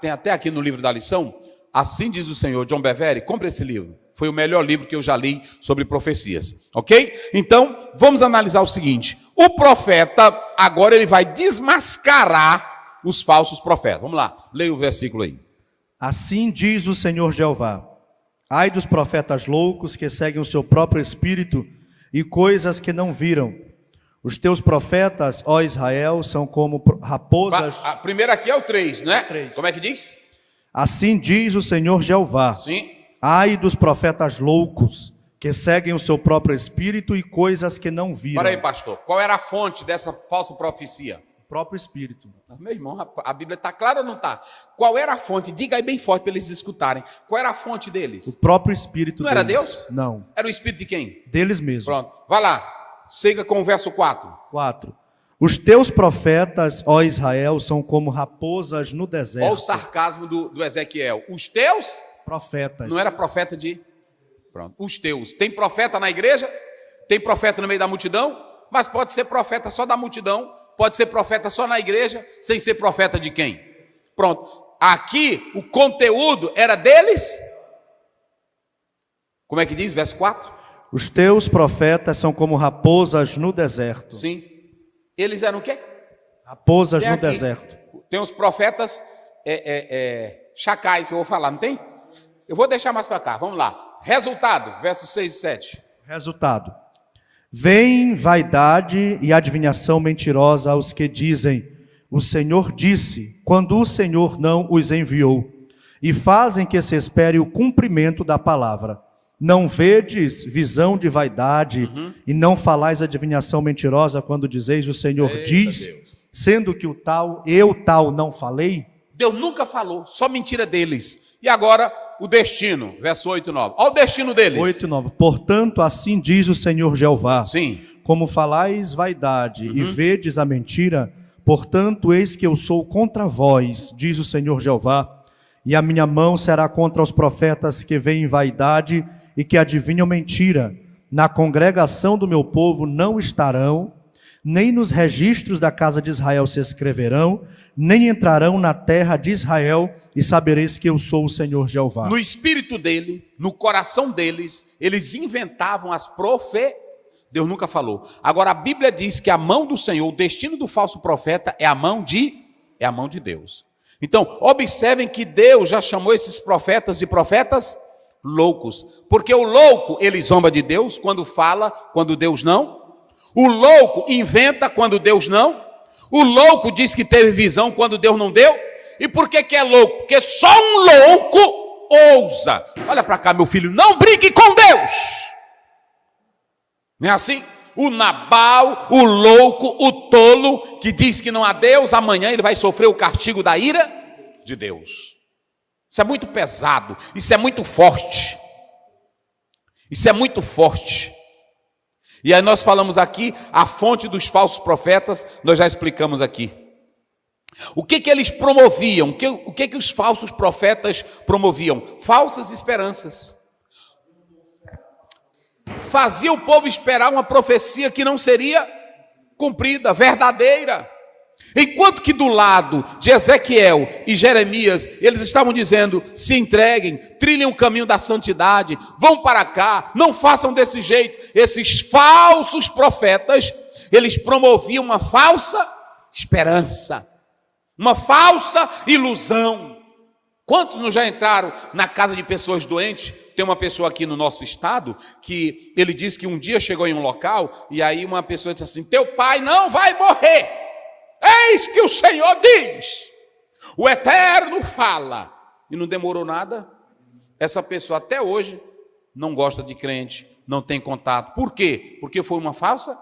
Tem até aqui no livro da lição, Assim diz o Senhor, John Bevere, compre esse livro. Foi o melhor livro que eu já li sobre profecias. Ok? Então, vamos analisar o seguinte. O profeta, agora ele vai desmascarar os falsos profetas. Vamos lá, leia o versículo aí. Assim diz o Senhor Jeová. Ai dos profetas loucos que seguem o seu próprio espírito e coisas que não viram. Os teus profetas, ó Israel, são como raposas... A primeira aqui é o 3, né? 3. Como é que diz? Assim diz o Senhor Jeová. Sim. Ai dos profetas loucos que seguem o seu próprio espírito e coisas que não viram. Para aí, pastor. Qual era a fonte dessa falsa profecia? O próprio espírito. Meu irmão, a Bíblia está clara ou não está? Qual era a fonte? Diga aí bem forte para eles escutarem. Qual era a fonte deles? O próprio espírito não deles. Era Deus? Não. Era o espírito de quem? Deles mesmos. Pronto. Vai lá. Siga com o verso 4. 4. Os teus profetas, ó Israel, são como raposas no deserto. Olha o sarcasmo do Ezequiel. Os teus? Profetas. Não era profeta de... Pronto. Os teus. Tem profeta na igreja? Tem profeta no meio da multidão? Mas pode ser profeta só da multidão. Pode ser profeta só na igreja, sem ser profeta de quem? Pronto. Aqui, o conteúdo era deles? Como é que diz? Verso 4. Os teus profetas são como raposas no deserto. Sim. Eles eram o quê? Raposas tem no aqui, deserto. Tem os profetas chacais, que eu vou falar, não tem? Eu vou deixar mais para cá, vamos lá. Resultado, versos 6 e 7. Resultado. Vem vaidade e adivinhação mentirosa aos que dizem, o Senhor disse, quando o Senhor não os enviou, e fazem que se espere o cumprimento da palavra. Não vedes visão de vaidade, e não falais adivinhação mentirosa quando dizeis, o Senhor diz, Deus. Sendo que o tal, eu tal não falei? Deus nunca falou, só mentira deles. E agora, o destino, verso 8 e 9. Olha o destino deles. 8 e 9. Portanto, assim diz o Senhor Jeová. Sim. Como falais vaidade e vedes a mentira, portanto, eis que eu sou contra vós, diz o Senhor Jeová, e a minha mão será contra os profetas que veem vaidade e que adivinham mentira, na congregação do meu povo não estarão, nem nos registros da casa de Israel se escreverão, nem entrarão na terra de Israel, e sabereis que eu sou o Senhor Jeová. No espírito dele, no coração deles, eles inventavam as profecias. Deus nunca falou. Agora a Bíblia diz que a mão do Senhor, o destino do falso profeta é a mão de Deus. Então, observem que Deus já chamou esses profetas de profetas loucos, porque o louco, ele zomba de Deus quando fala, quando Deus não. O louco inventa quando Deus não. O louco diz que teve visão quando Deus não deu. E por que é louco? Porque só um louco ousa. Olha para cá, meu filho, não brinque com Deus. Não é assim? O Nabal, o louco, o tolo, que diz que não há Deus, amanhã ele vai sofrer o castigo da ira de Deus. Isso é muito pesado, isso é muito forte. Isso é muito forte. E aí nós falamos aqui, a fonte dos falsos profetas, nós já explicamos aqui. O que eles promoviam? O que os falsos profetas promoviam? Falsas esperanças. Fazia o povo esperar uma profecia que não seria cumprida, verdadeira. Enquanto que do lado de Ezequiel e Jeremias, eles estavam dizendo, se entreguem, trilhem o caminho da santidade, vão para cá, não façam desse jeito. Esses falsos profetas, eles promoviam uma falsa esperança, uma falsa ilusão. Quantos não já entraram na casa de pessoas doentes? Tem uma pessoa aqui no nosso estado que ele disse que um dia chegou em um local e aí uma pessoa disse assim, teu pai não vai morrer. Eis que o Senhor diz, o Eterno fala. E não demorou nada, essa pessoa até hoje não gosta de crente, não tem contato. Por quê? Porque foi uma falsa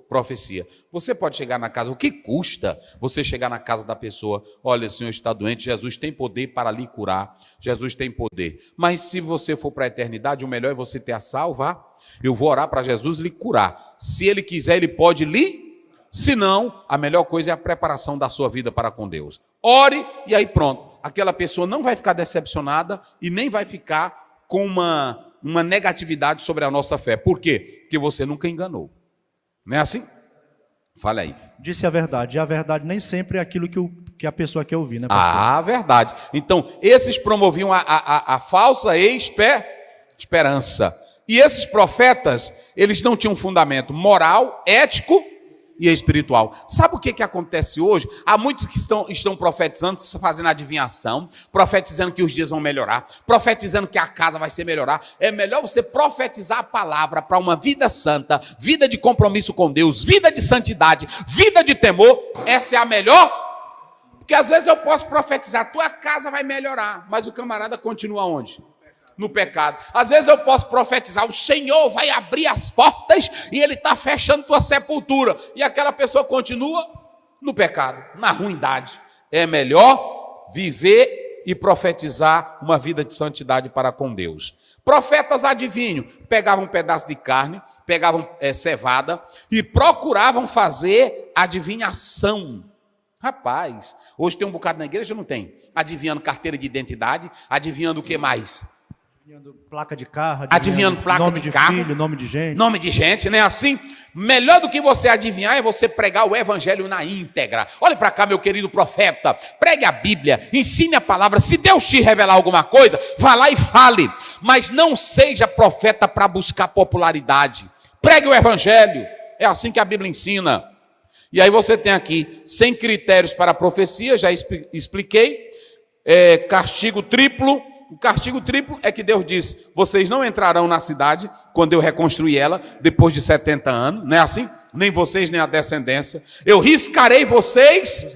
profecia. Você pode chegar na casa, o que custa você chegar na casa da pessoa, olha, o senhor está doente, Jesus tem poder para lhe curar, Jesus tem poder, mas se você for para a eternidade, o melhor é você ter a salva. Eu vou orar para Jesus lhe curar, se ele quiser ele pode lhe, se não, a melhor coisa é a preparação da sua vida para com Deus. Ore e aí pronto, aquela pessoa não vai ficar decepcionada e nem vai ficar com uma negatividade sobre a nossa fé. Por quê? Porque você nunca enganou. Não é assim? Fala aí. Disse a verdade. E a verdade nem sempre é aquilo que a pessoa quer ouvir, né, pastor? Ah, verdade. Então, esses promoviam a falsa esperança. E esses profetas, eles não tinham fundamento moral, ético e espiritual. Sabe o que acontece hoje? Há muitos que estão profetizando, fazendo adivinhação, profetizando que os dias vão melhorar, profetizando que a casa vai ser melhorar. É melhor você profetizar a palavra para uma vida santa, vida de compromisso com Deus, vida de santidade, vida de temor. Essa é a melhor. Porque às vezes eu posso profetizar, tua casa vai melhorar, mas o camarada continua onde? No pecado. Às vezes eu posso profetizar, o Senhor vai abrir as portas e ele está fechando tua sepultura, e aquela pessoa continua no pecado, na ruindade. É melhor viver e profetizar uma vida de santidade para com Deus. Profetas adivinham, pegavam um pedaço de carne, pegavam cevada e procuravam fazer adivinhação. Rapaz, hoje tem um bocado na igreja, não tem? Adivinhando carteira de identidade, adivinhando o que mais? Adivinhando placa de carro, adivinhando placa nome de carro, filho, nome de gente. Nome de gente, né? Assim, melhor do que você adivinhar é você pregar o evangelho na íntegra. Olhe para cá, meu querido profeta, pregue a Bíblia, ensine a palavra. Se Deus te revelar alguma coisa, vá lá e fale, mas não seja profeta para buscar popularidade. Pregue o evangelho, é assim que a Bíblia ensina. E aí você tem aqui, sem critérios para a profecia, já expliquei, castigo triplo. O castigo triplo é que Deus diz, vocês não entrarão na cidade quando eu reconstruir ela, depois de 70 anos, não é assim? Nem vocês, nem a descendência. Eu riscarei vocês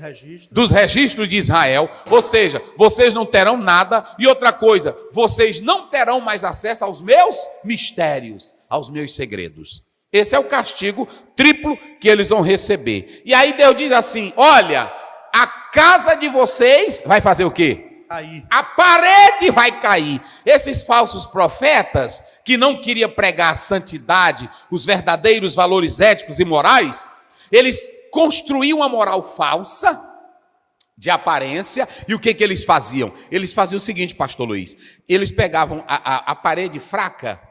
dos registros de Israel, ou seja, vocês não terão nada. E outra coisa, vocês não terão mais acesso aos meus mistérios, aos meus segredos. Esse é o castigo triplo que eles vão receber. E aí Deus diz assim, olha, a casa de vocês vai fazer o quê? A parede vai cair. Esses falsos profetas que não queriam pregar a santidade, os verdadeiros valores éticos e morais, eles construíam uma moral falsa, de aparência. E o que eles faziam? Eles faziam o seguinte, pastor Luiz, eles pegavam a parede fraca,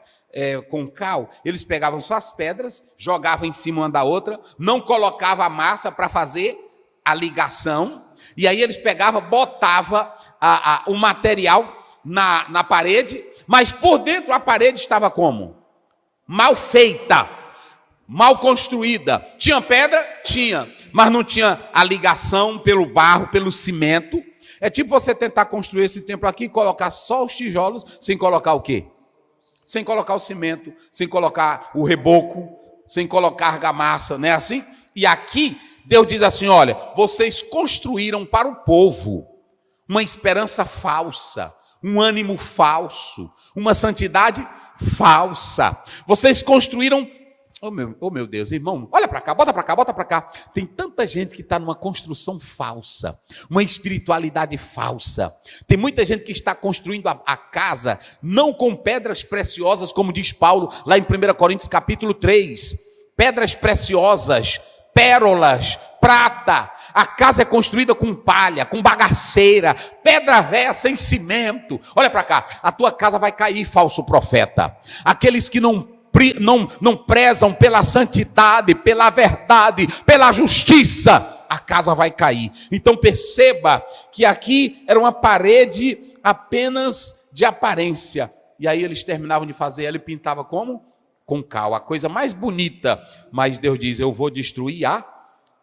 com cal, eles pegavam só as pedras, jogavam em cima uma da outra, não colocavam a massa para fazer a ligação, e aí eles pegavam, botavam o material na parede, mas por dentro a parede estava como? Mal feita, mal construída. Tinha pedra? Tinha, mas não tinha a ligação pelo barro, pelo cimento. É tipo você tentar construir esse templo aqui e colocar só os tijolos, sem colocar o quê? Sem colocar o cimento, sem colocar o reboco, sem colocar argamassa, não é assim? E aqui, Deus diz assim, olha, vocês construíram para o povo uma esperança falsa, um ânimo falso, uma santidade falsa. Vocês construíram... Oh meu Deus, irmão, olha para cá, bota para cá, bota para cá. Tem tanta gente que está numa construção falsa, uma espiritualidade falsa. Tem muita gente que está construindo a casa, não com pedras preciosas, como diz Paulo, lá em 1 Coríntios capítulo 3. Pedras preciosas, pérolas, prata. A casa é construída com palha, com bagaceira, pedra véia sem cimento. Olha para cá, a tua casa vai cair, falso profeta. Aqueles que não prezam pela santidade, pela verdade, pela justiça, a casa vai cair. Então perceba que aqui era uma parede apenas de aparência. E aí eles terminavam de fazer ela e pintavam como? Com cal, a coisa mais bonita. Mas Deus diz, eu vou destruir a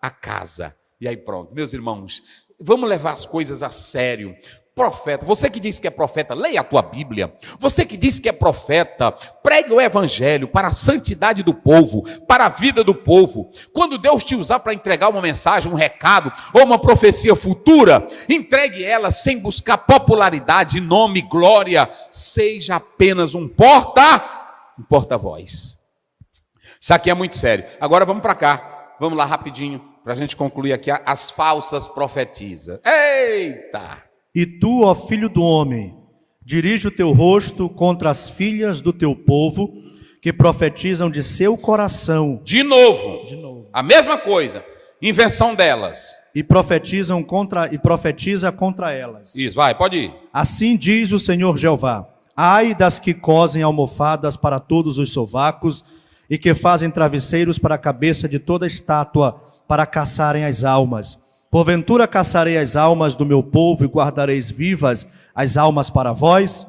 casa. E aí pronto, meus irmãos, vamos levar as coisas a sério. Profeta, você que diz que é profeta, leia a tua Bíblia. Você que diz que é profeta, pregue o evangelho para a santidade do povo, para a vida do povo. Quando Deus te usar para entregar uma mensagem, um recado ou uma profecia futura, entregue ela sem buscar popularidade, nome, glória. Seja apenas um porta-voz. Isso aqui é muito sério. Agora vamos para cá, vamos lá rapidinho, para a gente concluir aqui as falsas profetisas. Eita! E tu, ó filho do homem, dirige o teu rosto contra as filhas do teu povo, que profetizam de seu coração. De novo. A mesma coisa, invenção delas. E profetiza contra elas. Isso, vai, pode ir. Assim diz o Senhor Jeová: ai das que cosem almofadas para todos os sovacos, e que fazem travesseiros para a cabeça de toda estátua, para caçarem as almas. Porventura caçarei as almas do meu povo e guardareis vivas as almas para vós?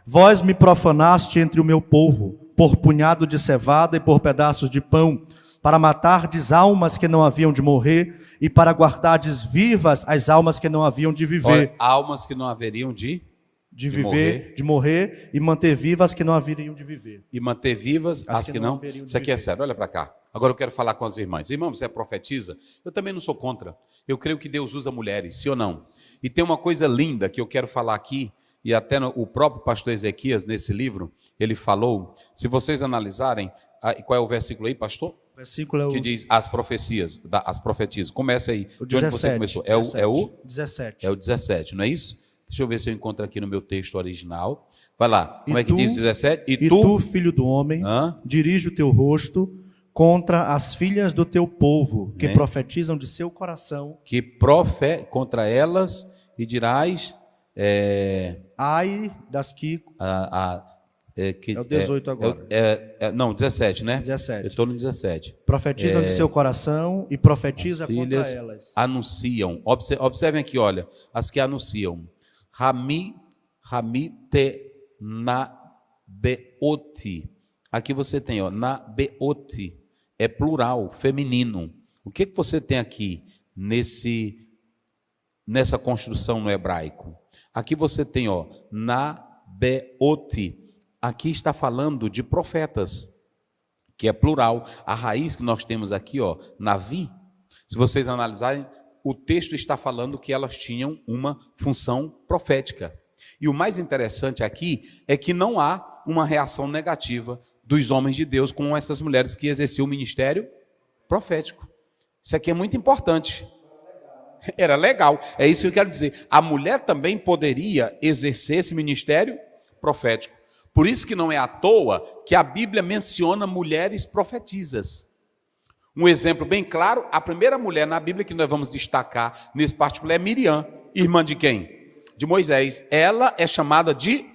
Vós me profanaste entre o meu povo, por punhado de cevada e por pedaços de pão, para matardes almas que não haviam de morrer e para guardardes vivas as almas que não haviam de viver. Olha, almas que não haveriam de morrer e manter vivas as que não haveriam de viver. E manter vivas as que não haveriam de Isso aqui viver. é sério, olha para cá. Agora eu quero falar com as irmãs. Irmão, você profetiza? Eu também não sou contra. Eu creio que Deus usa mulheres, sim ou não? E tem uma coisa linda que eu quero falar aqui, e até o próprio pastor Ezequias, nesse livro, ele falou, se vocês analisarem, qual é o versículo aí, pastor? O versículo é o... Que diz as profecias, as profetias. Começa aí, o de onde 17, você começou. 17, É o 17. É o 17, não é isso? Deixa eu ver se eu encontro aqui no meu texto original. Vai lá, como é que diz o 17? E tu, filho do homem, dirige o teu rosto contra as filhas do teu povo, que profetizam de seu coração. Contra elas, e dirás... ai das que... é o 18 agora. Não, 17, né? 17. Eu estou no 17. Profetizam de seu coração e profetiza contra elas. Anunciam. Observem aqui, olha. As que anunciam. Ramite na beoti. Aqui você tem, ó, na beoti. É plural, feminino. O que você tem aqui nessa construção no hebraico? Aqui você tem, ó, na beoti. Aqui está falando de profetas, que é plural. A raiz que nós temos aqui, ó, navi, se vocês analisarem, o texto está falando que elas tinham uma função profética. E o mais interessante aqui é que não há uma reação negativa dos homens de Deus com essas mulheres que exerciam o ministério profético. Isso aqui é muito importante. Era legal, é isso que eu quero dizer. A mulher também poderia exercer esse ministério profético. Por isso que não é à toa que a Bíblia menciona mulheres profetisas. Um exemplo bem claro, a primeira mulher na Bíblia que nós vamos destacar nesse particular é Miriam, irmã de quem? De Moisés. Ela é chamada de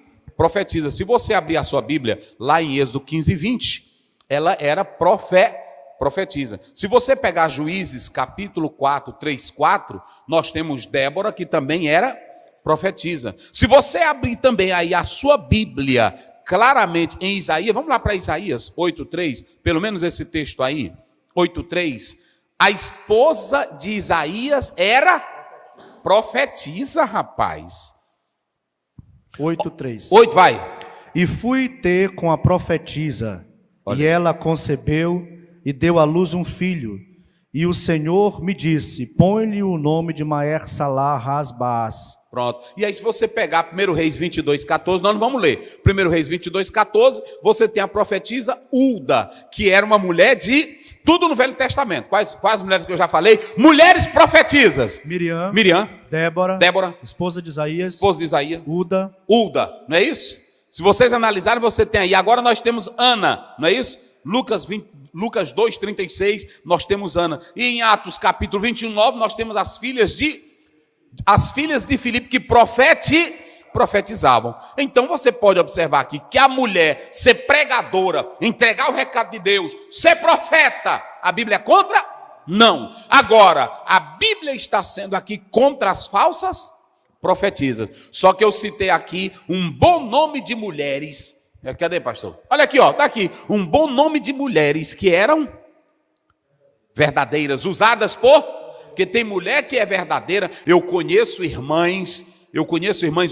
profetiza. Se você abrir a sua Bíblia lá em Êxodo 15, 20, ela era profetiza. Se você pegar Juízes capítulo 4, 3, 4, nós temos Débora, que também era profetiza. Se você abrir também aí a sua Bíblia, claramente em Isaías, vamos lá para Isaías 8:3, pelo menos esse texto aí, 8:3, a esposa de Isaías era profetiza, rapaz. 8:3. 8, vai. E fui ter com a profetisa, e ela concebeu e deu à luz um filho. E o Senhor me disse: põe-lhe o nome de Maher-Salá-Has-Baas. Pronto. E aí, se você pegar 1 Reis 22:14, nós não vamos ler. 1 Reis 22:14, você tem a profetisa Hulda, que era uma mulher de tudo no Velho Testamento. Quais mulheres que eu já falei? Mulheres profetizas. Miriam, Débora, esposa de Isaías, Hulda, não é isso? Se vocês analisarem, você tem aí. Agora nós temos Ana, não é isso? Lucas 2:36, nós temos Ana. E em Atos capítulo 21:9, nós temos as filhas de Filipe que profetizavam. Então você pode observar aqui que a mulher ser pregadora, entregar o recado de Deus, ser profeta, a Bíblia é contra? Não. Agora, a Bíblia está sendo aqui contra as falsas profetisas. Só que eu citei aqui um bom nome de mulheres. Cadê, pastor? Olha aqui, ó, tá aqui. Um bom nome de mulheres que eram verdadeiras, usadas porque tem mulher que é verdadeira. Eu conheço irmãs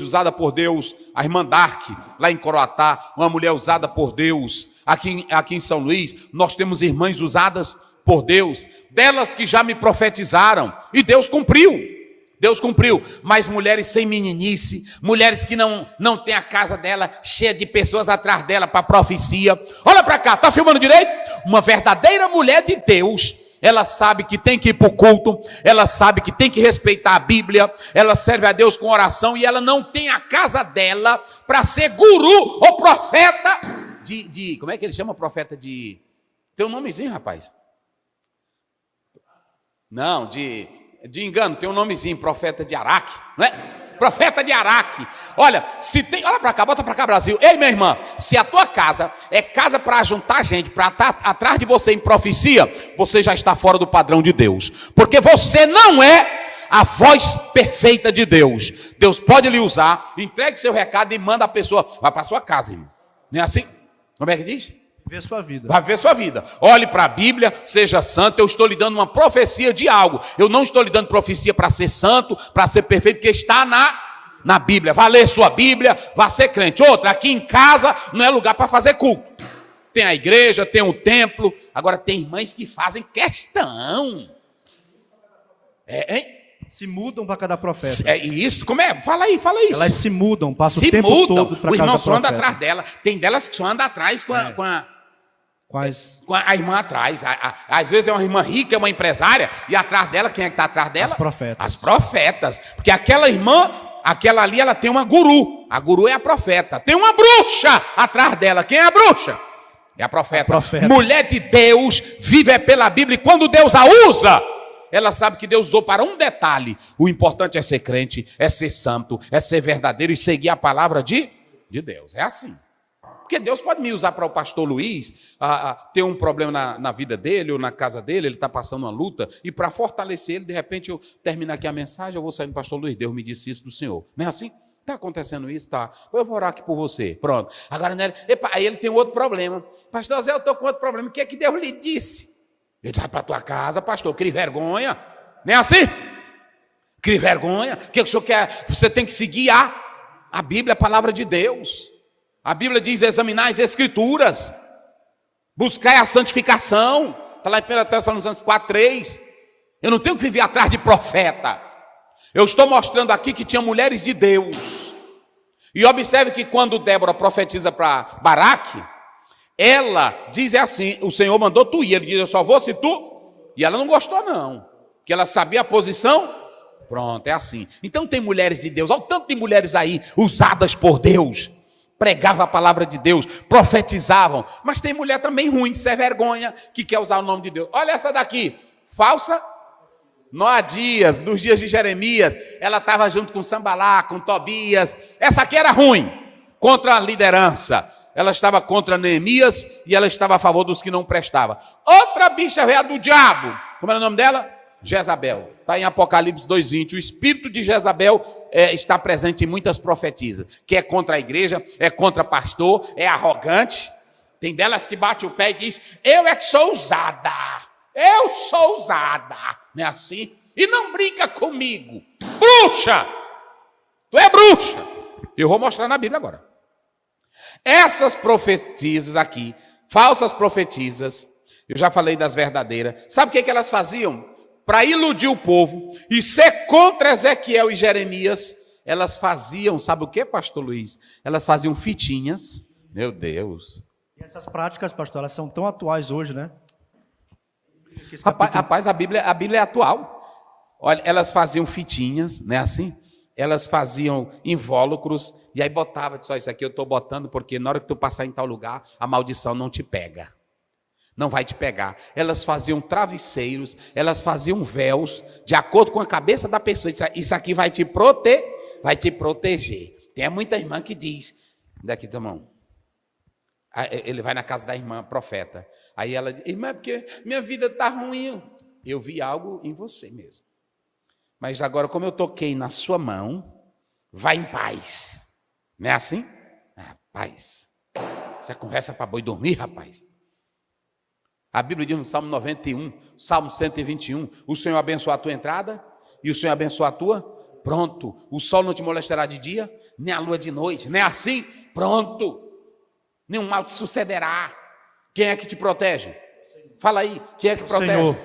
usadas por Deus. A irmã Dark, lá em Coroatá, uma mulher usada por Deus. Aqui em São Luís, nós temos irmãs usadas por Deus. Delas que já me profetizaram. E Deus cumpriu. Mas mulheres sem meninice, mulheres que não tem a casa dela cheia de pessoas atrás dela para profecia. Olha para cá, tá filmando direito? Uma verdadeira mulher de Deus. Ela sabe que tem que ir para o culto, ela sabe que tem que respeitar a Bíblia, ela serve a Deus com oração e ela não tem a casa dela para ser guru ou profeta como é que ele chama profeta de... Tem um nomezinho, rapaz? Não, de engano, tem um nomezinho, profeta de Araque, não é? Profeta de Araque. Olha, olha para cá, bota para cá, Brasil. Ei, minha irmã, se a tua casa é casa para juntar gente, para estar atrás de você em profecia, você já está fora do padrão de Deus. Porque você não é a voz perfeita de Deus. Deus pode lhe usar, entregue seu recado e manda a pessoa, vai para sua casa, irmão. Não é assim? Como é que diz? Ver sua vida. Vai ver sua vida. Olhe para a Bíblia, seja santo. Eu estou lhe dando uma profecia de algo. Eu não estou lhe dando profecia para ser santo, para ser perfeito, porque está na Bíblia. Vá ler sua Bíblia, vá ser crente. Outra, aqui em casa não é lugar para fazer culto. Tem a igreja, tem o templo. Agora tem irmãs que fazem questão. Se mudam para cada profeta. Isso, como é? Fala aí. Elas se mudam, passam o tempo todo para cada profeta. O irmão só anda atrás dela. Tem delas que só anda atrás com a irmã atrás. Às vezes é uma irmã rica, é uma empresária, e atrás dela, quem é que está atrás dela? As profetas. Porque aquela irmã, aquela ali, ela tem uma guru. A guru é a profeta. Tem uma bruxa atrás dela. Quem é a bruxa? É a profeta. Mulher de Deus, vive pela Bíblia, e quando Deus a usa, ela sabe que Deus usou para um detalhe. O importante é ser crente, é ser santo, é ser verdadeiro e seguir a palavra de Deus. É assim. Porque Deus pode me usar para o pastor Luiz ter um problema na vida dele ou na casa dele, ele está passando uma luta, e para fortalecer ele, de repente eu termino aqui a mensagem, eu vou sair do pastor Luiz, Deus me disse isso do Senhor. Não é assim? Está acontecendo isso? Tá. Eu vou orar aqui por você. Pronto. Agora, aí ele tem outro problema. Pastor Zé, eu estou com outro problema. O que é que Deus lhe disse? Ele vai para a tua casa, pastor, crie vergonha. Não é assim? Crie vergonha. O que o senhor quer? Você tem que seguir a Bíblia, a palavra de Deus. A Bíblia diz: examinar as Escrituras, buscar a santificação. Está lá em 1 Tessalonicenses 4:3. Eu não tenho que viver atrás de profeta. Eu estou mostrando aqui que tinha mulheres de Deus. E observe que quando Débora profetiza para Baraque, ela diz assim: o Senhor mandou tu ir. Ele diz: eu só vou se tu. E ela não gostou não, porque ela sabia a posição. Pronto, é assim. Então tem mulheres de Deus. Olha o tanto de mulheres aí usadas por Deus, pregavam a palavra de Deus, profetizavam. Mas tem mulher também ruim, sem vergonha, que quer usar o nome de Deus. Olha essa daqui, falsa. Noadias, nos dias de Jeremias, ela estava junto com Sambalá, com Tobias. Essa aqui era ruim. contra a liderança. Ela estava contra Neemias e ela estava a favor dos que não prestavam. Outra bicha veio do diabo. Como era o nome dela? Jezabel. Está em Apocalipse 2:20. O espírito de Jezabel está presente em muitas profetisas. Que é contra a igreja, é contra pastor, é arrogante. Tem delas que bate o pé e diz, eu é que sou ousada. Eu sou ousada. Não é assim? E não brinca comigo. Bruxa! Tu é bruxa. Eu vou mostrar na Bíblia agora. Essas profetisas aqui, falsas profetisas, eu já falei das verdadeiras. Sabe o que elas faziam? Para iludir o povo e ser contra Ezequiel e Jeremias, elas faziam, sabe o que, pastor Luiz? Elas faziam fitinhas. Meu Deus. E essas práticas, pastor, elas são tão atuais hoje, né? Rapaz, a Bíblia é atual. Olha, elas faziam fitinhas, não é assim? Elas faziam invólucros, e aí botava, disse, isso aqui eu estou botando, porque na hora que tu passar em tal lugar, a maldição não te pega. Não vai te pegar. Elas faziam travesseiros, elas faziam véus, de acordo com a cabeça da pessoa. Isso aqui vai te proteger. Tem muita irmã que diz, daqui da mão. Ele vai na casa da irmã profeta. Aí ela diz, irmã, porque minha vida está ruim. Eu vi algo em você mesmo. Mas agora, como eu toquei na sua mão, vai em paz. Não é assim? Paz. Isso é conversa para boi dormir, rapaz. A Bíblia diz no Salmo 91, Salmo 121, o Senhor abençoa a tua entrada e o Senhor abençoa a tua. Pronto. O sol não te molestará de dia, nem a lua de noite. Não é assim? Pronto. Nenhum mal te sucederá. Quem é que te protege? Fala aí. Quem é que protege? Senhor.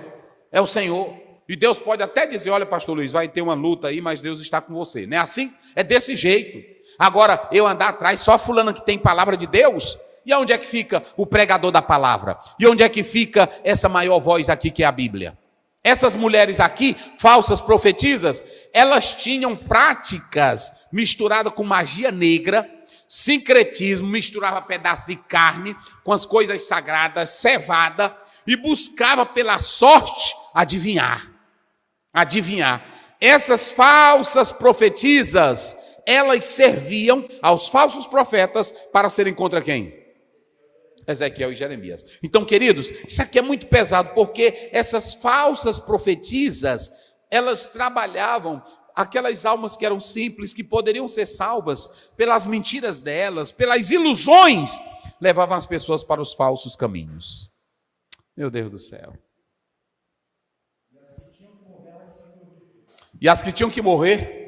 É o Senhor. E Deus pode até dizer, olha, pastor Luiz, vai ter uma luta aí, mas Deus está com você. Não é assim? É desse jeito. Agora, eu andar atrás só fulano que tem palavra de Deus? E onde é que fica o pregador da palavra? E onde é que fica essa maior voz aqui que é a Bíblia? Essas mulheres aqui, falsas profetisas, elas tinham práticas misturadas com magia negra, sincretismo, misturava pedaço de carne com as coisas sagradas, cevada, e buscava pela sorte adivinhar. Essas falsas profetisas, elas serviam aos falsos profetas para serem contra quem? Ezequiel e Jeremias. Então, queridos, isso aqui é muito pesado, porque essas falsas profetisas, elas trabalhavam aquelas almas que eram simples, que poderiam ser salvas pelas mentiras delas, pelas ilusões, levavam as pessoas para os falsos caminhos. Meu Deus do céu. E as que tinham que morrer,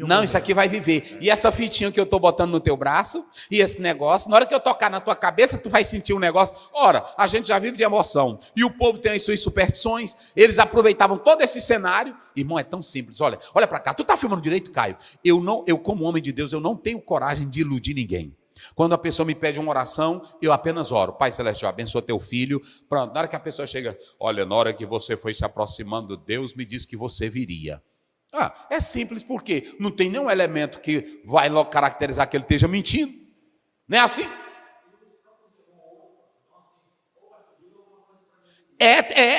não, isso aqui vai viver. E essa fitinha que eu estou botando no teu braço, e esse negócio, na hora que eu tocar na tua cabeça, tu vai sentir um negócio. Ora, a gente já vive de emoção. E o povo tem as suas superstições. Eles aproveitavam todo esse cenário. Irmão, é tão simples. Olha para cá. Tu está filmando direito, Caio? Eu, como homem de Deus, eu não tenho coragem de iludir ninguém. Quando a pessoa me pede uma oração, eu apenas oro. Pai Celestial, abençoa teu filho. Pronto, na hora que a pessoa chega, olha, na hora que você foi se aproximando, Deus me disse que você viria. É simples, porque não tem nenhum elemento que vai logo caracterizar que ele esteja mentindo. Não é assim?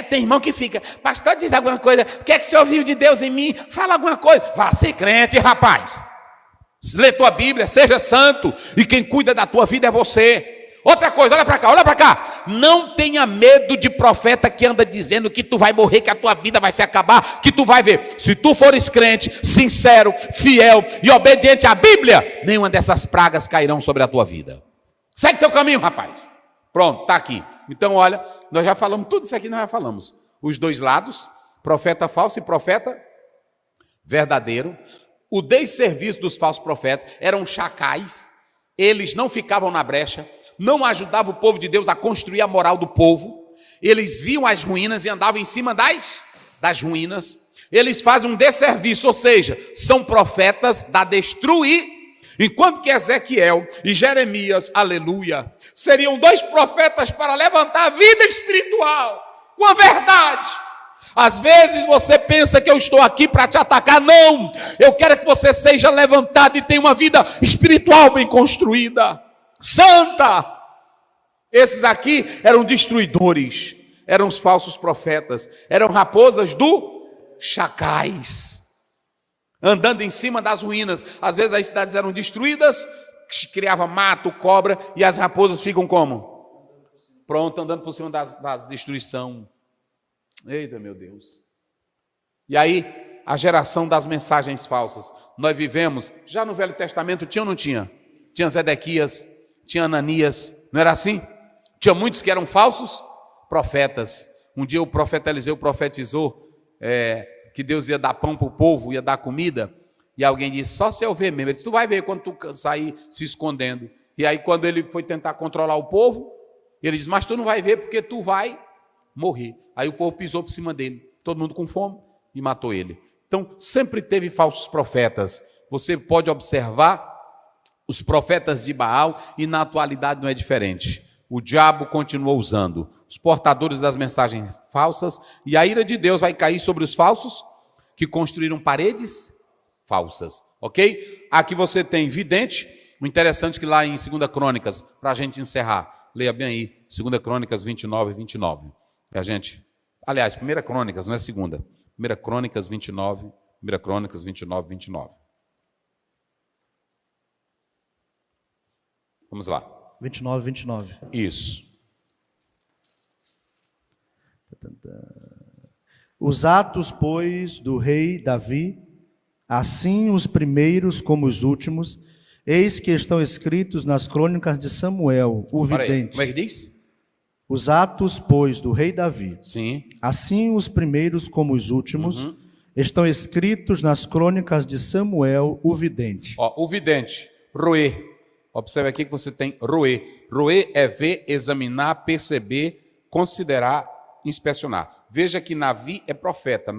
Tem irmão que fica, pastor, diz alguma coisa, o que é que você ouviu de Deus em mim? Fala alguma coisa. Vá ser crente, rapaz. Lê tua Bíblia, seja santo, e quem cuida da tua vida é você. Outra coisa, olha para cá. Não tenha medo de profeta que anda dizendo que tu vai morrer, que a tua vida vai se acabar, que tu vai ver. Se tu fores crente, sincero, fiel e obediente à Bíblia, nenhuma dessas pragas cairão sobre a tua vida. Segue teu caminho, rapaz. Pronto, está aqui. Então, olha, nós já falamos tudo isso aqui, nós já falamos. Os dois lados, profeta falso e profeta verdadeiro. O desserviço dos falsos profetas eram chacais. Eles não ficavam na brecha, não ajudavam o povo de Deus a construir a moral do povo. Eles viam as ruínas e andavam em cima das ruínas. Eles fazem um desserviço, ou seja, são profetas da destruir. Enquanto que Ezequiel e Jeremias, aleluia, seriam dois profetas para levantar a vida espiritual com a verdade. Às vezes você pensa que eu estou aqui para te atacar. Não, eu quero que você seja levantado e tenha uma vida espiritual bem construída, santa. Esses aqui eram destruidores, eram os falsos profetas, eram raposas do chacais, andando em cima das ruínas. Às vezes as cidades eram destruídas, criava mato, cobra, e as raposas ficam como? Pronto, andando por cima das destruição. Eita, meu Deus. E aí, a geração das mensagens falsas. Nós vivemos, já no Velho Testamento, tinha ou não tinha? Tinha Zedequias, tinha Ananias, não era assim? Tinha muitos que eram falsos profetas. Um dia o profeta Eliseu profetizou que Deus ia dar pão para o povo, ia dar comida, e alguém disse, só se eu ver mesmo. Ele disse, tu vai ver quando tu sair se escondendo. E aí quando ele foi tentar controlar o povo, ele disse, mas tu não vai ver porque tu vai morrer. Aí o povo pisou por cima dele, todo mundo com fome, e matou ele. Então sempre teve falsos profetas. Você pode observar os profetas de Baal, e na atualidade não é diferente. O diabo continuou usando os portadores das mensagens falsas, e a ira de Deus vai cair sobre os falsos que construíram paredes falsas, ok? Aqui você tem vidente. O interessante é que lá em 2 Crônicas, para a gente encerrar, leia bem aí, 2 Crônicas 29 e 29. A gente, aliás, 1 Crônicas, não é segunda. 1 Crônicas 29, 1 Crônicas 29, 29. Vamos lá. 29, 29. Isso. Os atos, pois, do rei Davi, assim os primeiros como os últimos, eis que estão escritos nas crônicas de Samuel, o vidente. Como é que diz? Os atos, pois, do rei Davi, sim, assim os primeiros como os últimos, estão escritos nas crônicas de Samuel, o vidente. Ó, o vidente, roer. Observe aqui que você tem roer. Roer é ver, examinar, perceber, considerar, inspecionar. Veja que Navi é profeta,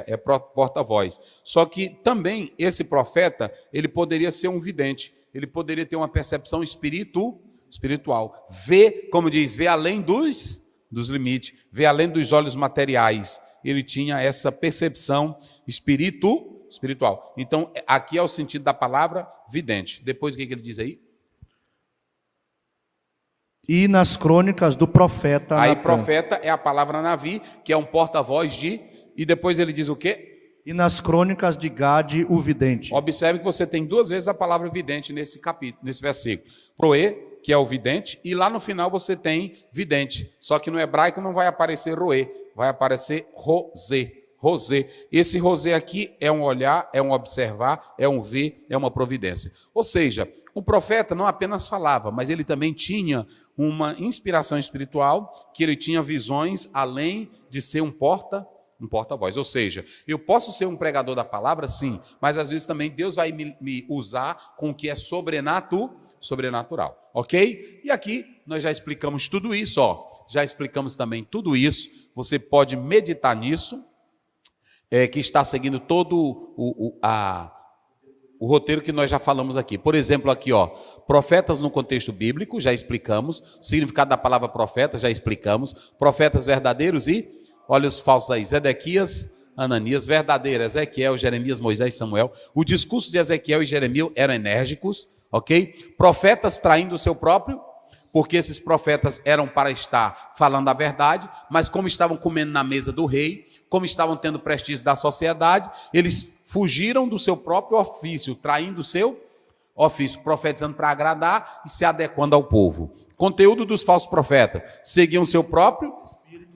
é porta-voz. Só que também esse profeta, ele poderia ser um vidente, ele poderia ter uma percepção espiritual. Vê, como diz, vê além dos limites, vê além dos olhos materiais. Ele tinha essa percepção espiritual. Então, aqui é o sentido da palavra vidente. Depois, o que ele diz aí? E nas crônicas do profeta aí Natan. Profeta é a palavra Navi, que é um porta-voz de... E depois ele diz o quê? E nas crônicas de Gade, o vidente. Observe que você tem duas vezes a palavra vidente nesse capítulo, nesse versículo. Roê, que é o vidente, e lá no final você tem vidente. Só que no hebraico não vai aparecer roê, vai aparecer rosê. Esse rosê aqui é um olhar, é um observar, é um ver, é uma providência. Ou seja, o profeta não apenas falava, mas ele também tinha uma inspiração espiritual, que ele tinha visões além de ser um porta-voz. Ou seja, eu posso ser um pregador da palavra, sim, mas às vezes também Deus vai me usar com o que é sobrenatural, ok? E aqui nós já explicamos tudo isso, já explicamos também tudo isso, você pode meditar nisso, que está seguindo todo o roteiro que nós já falamos aqui. Por exemplo, aqui, profetas no contexto bíblico, já explicamos. Significado da palavra profeta, já explicamos. Profetas verdadeiros e, olha os falsos aí, Zedequias, Ananias, verdadeiro, Ezequiel, Jeremias, Moisés, Samuel. O discurso de Ezequiel e Jeremias eram enérgicos, ok? Profetas traindo o seu próprio, porque esses profetas eram para estar falando a verdade, mas como estavam comendo na mesa do rei, como estavam tendo prestígio da sociedade, eles fugiram do seu próprio ofício, traindo o seu ofício, profetizando para agradar e se adequando ao povo. Conteúdo dos falsos profetas: seguiam o seu próprio,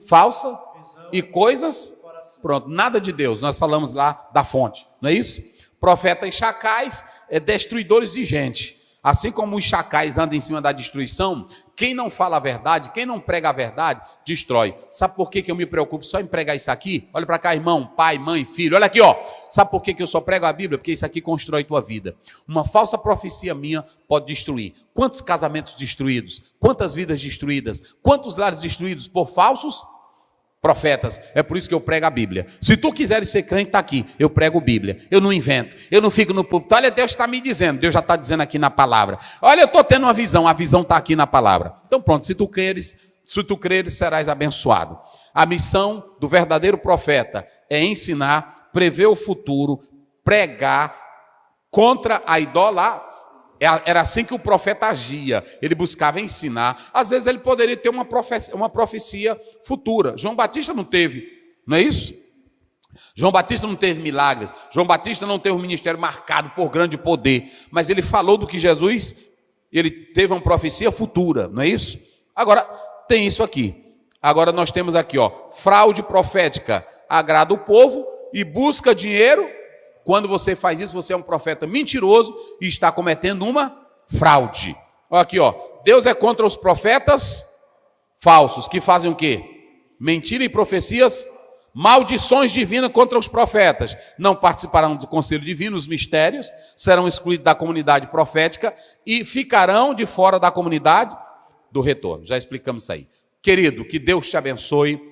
falsa e coisas, pronto, nada de Deus. Nós falamos lá da fonte, não é isso? Profetas e chacais, destruidores de gente. Assim como os chacais andam em cima da destruição, quem não fala a verdade, quem não prega a verdade, destrói. Sabe por que eu me preocupo só em pregar isso aqui? Olha para cá, irmão, pai, mãe, filho, olha aqui, Sabe por que eu só prego a Bíblia? Porque isso aqui constrói tua vida. Uma falsa profecia minha pode destruir. Quantos casamentos destruídos? Quantas vidas destruídas? Quantos lares destruídos por falsos profetas? É por isso que eu prego a Bíblia. Se tu quiseres ser crente, está aqui. Eu prego Bíblia. Eu não invento. Eu não fico no púlpito. Olha, Deus está me dizendo. Deus já está dizendo aqui na palavra. Olha, eu estou tendo uma visão. A visão está aqui na palavra. Então pronto, se tu creres, serás abençoado. A missão do verdadeiro profeta é ensinar, prever o futuro, pregar contra a idolatria. Era assim que o profeta agia. Ele buscava ensinar. Às vezes ele poderia ter uma profecia futura. João Batista não teve, não é isso? João Batista não teve milagres, João Batista não teve um ministério marcado por grande poder, mas ele falou do que Jesus, ele teve uma profecia futura, não é isso? Agora, tem isso aqui. Agora nós temos aqui, fraude profética, agrada o povo e busca dinheiro. Quando você faz isso, você é um profeta mentiroso e está cometendo uma fraude. Olha aqui, Deus é contra os profetas falsos, que fazem o quê? Mentira e profecias, maldições divinas contra os profetas. Não participarão do conselho divino, os mistérios, serão excluídos da comunidade profética e ficarão de fora da comunidade do retorno. Já explicamos isso aí. Querido, que Deus te abençoe.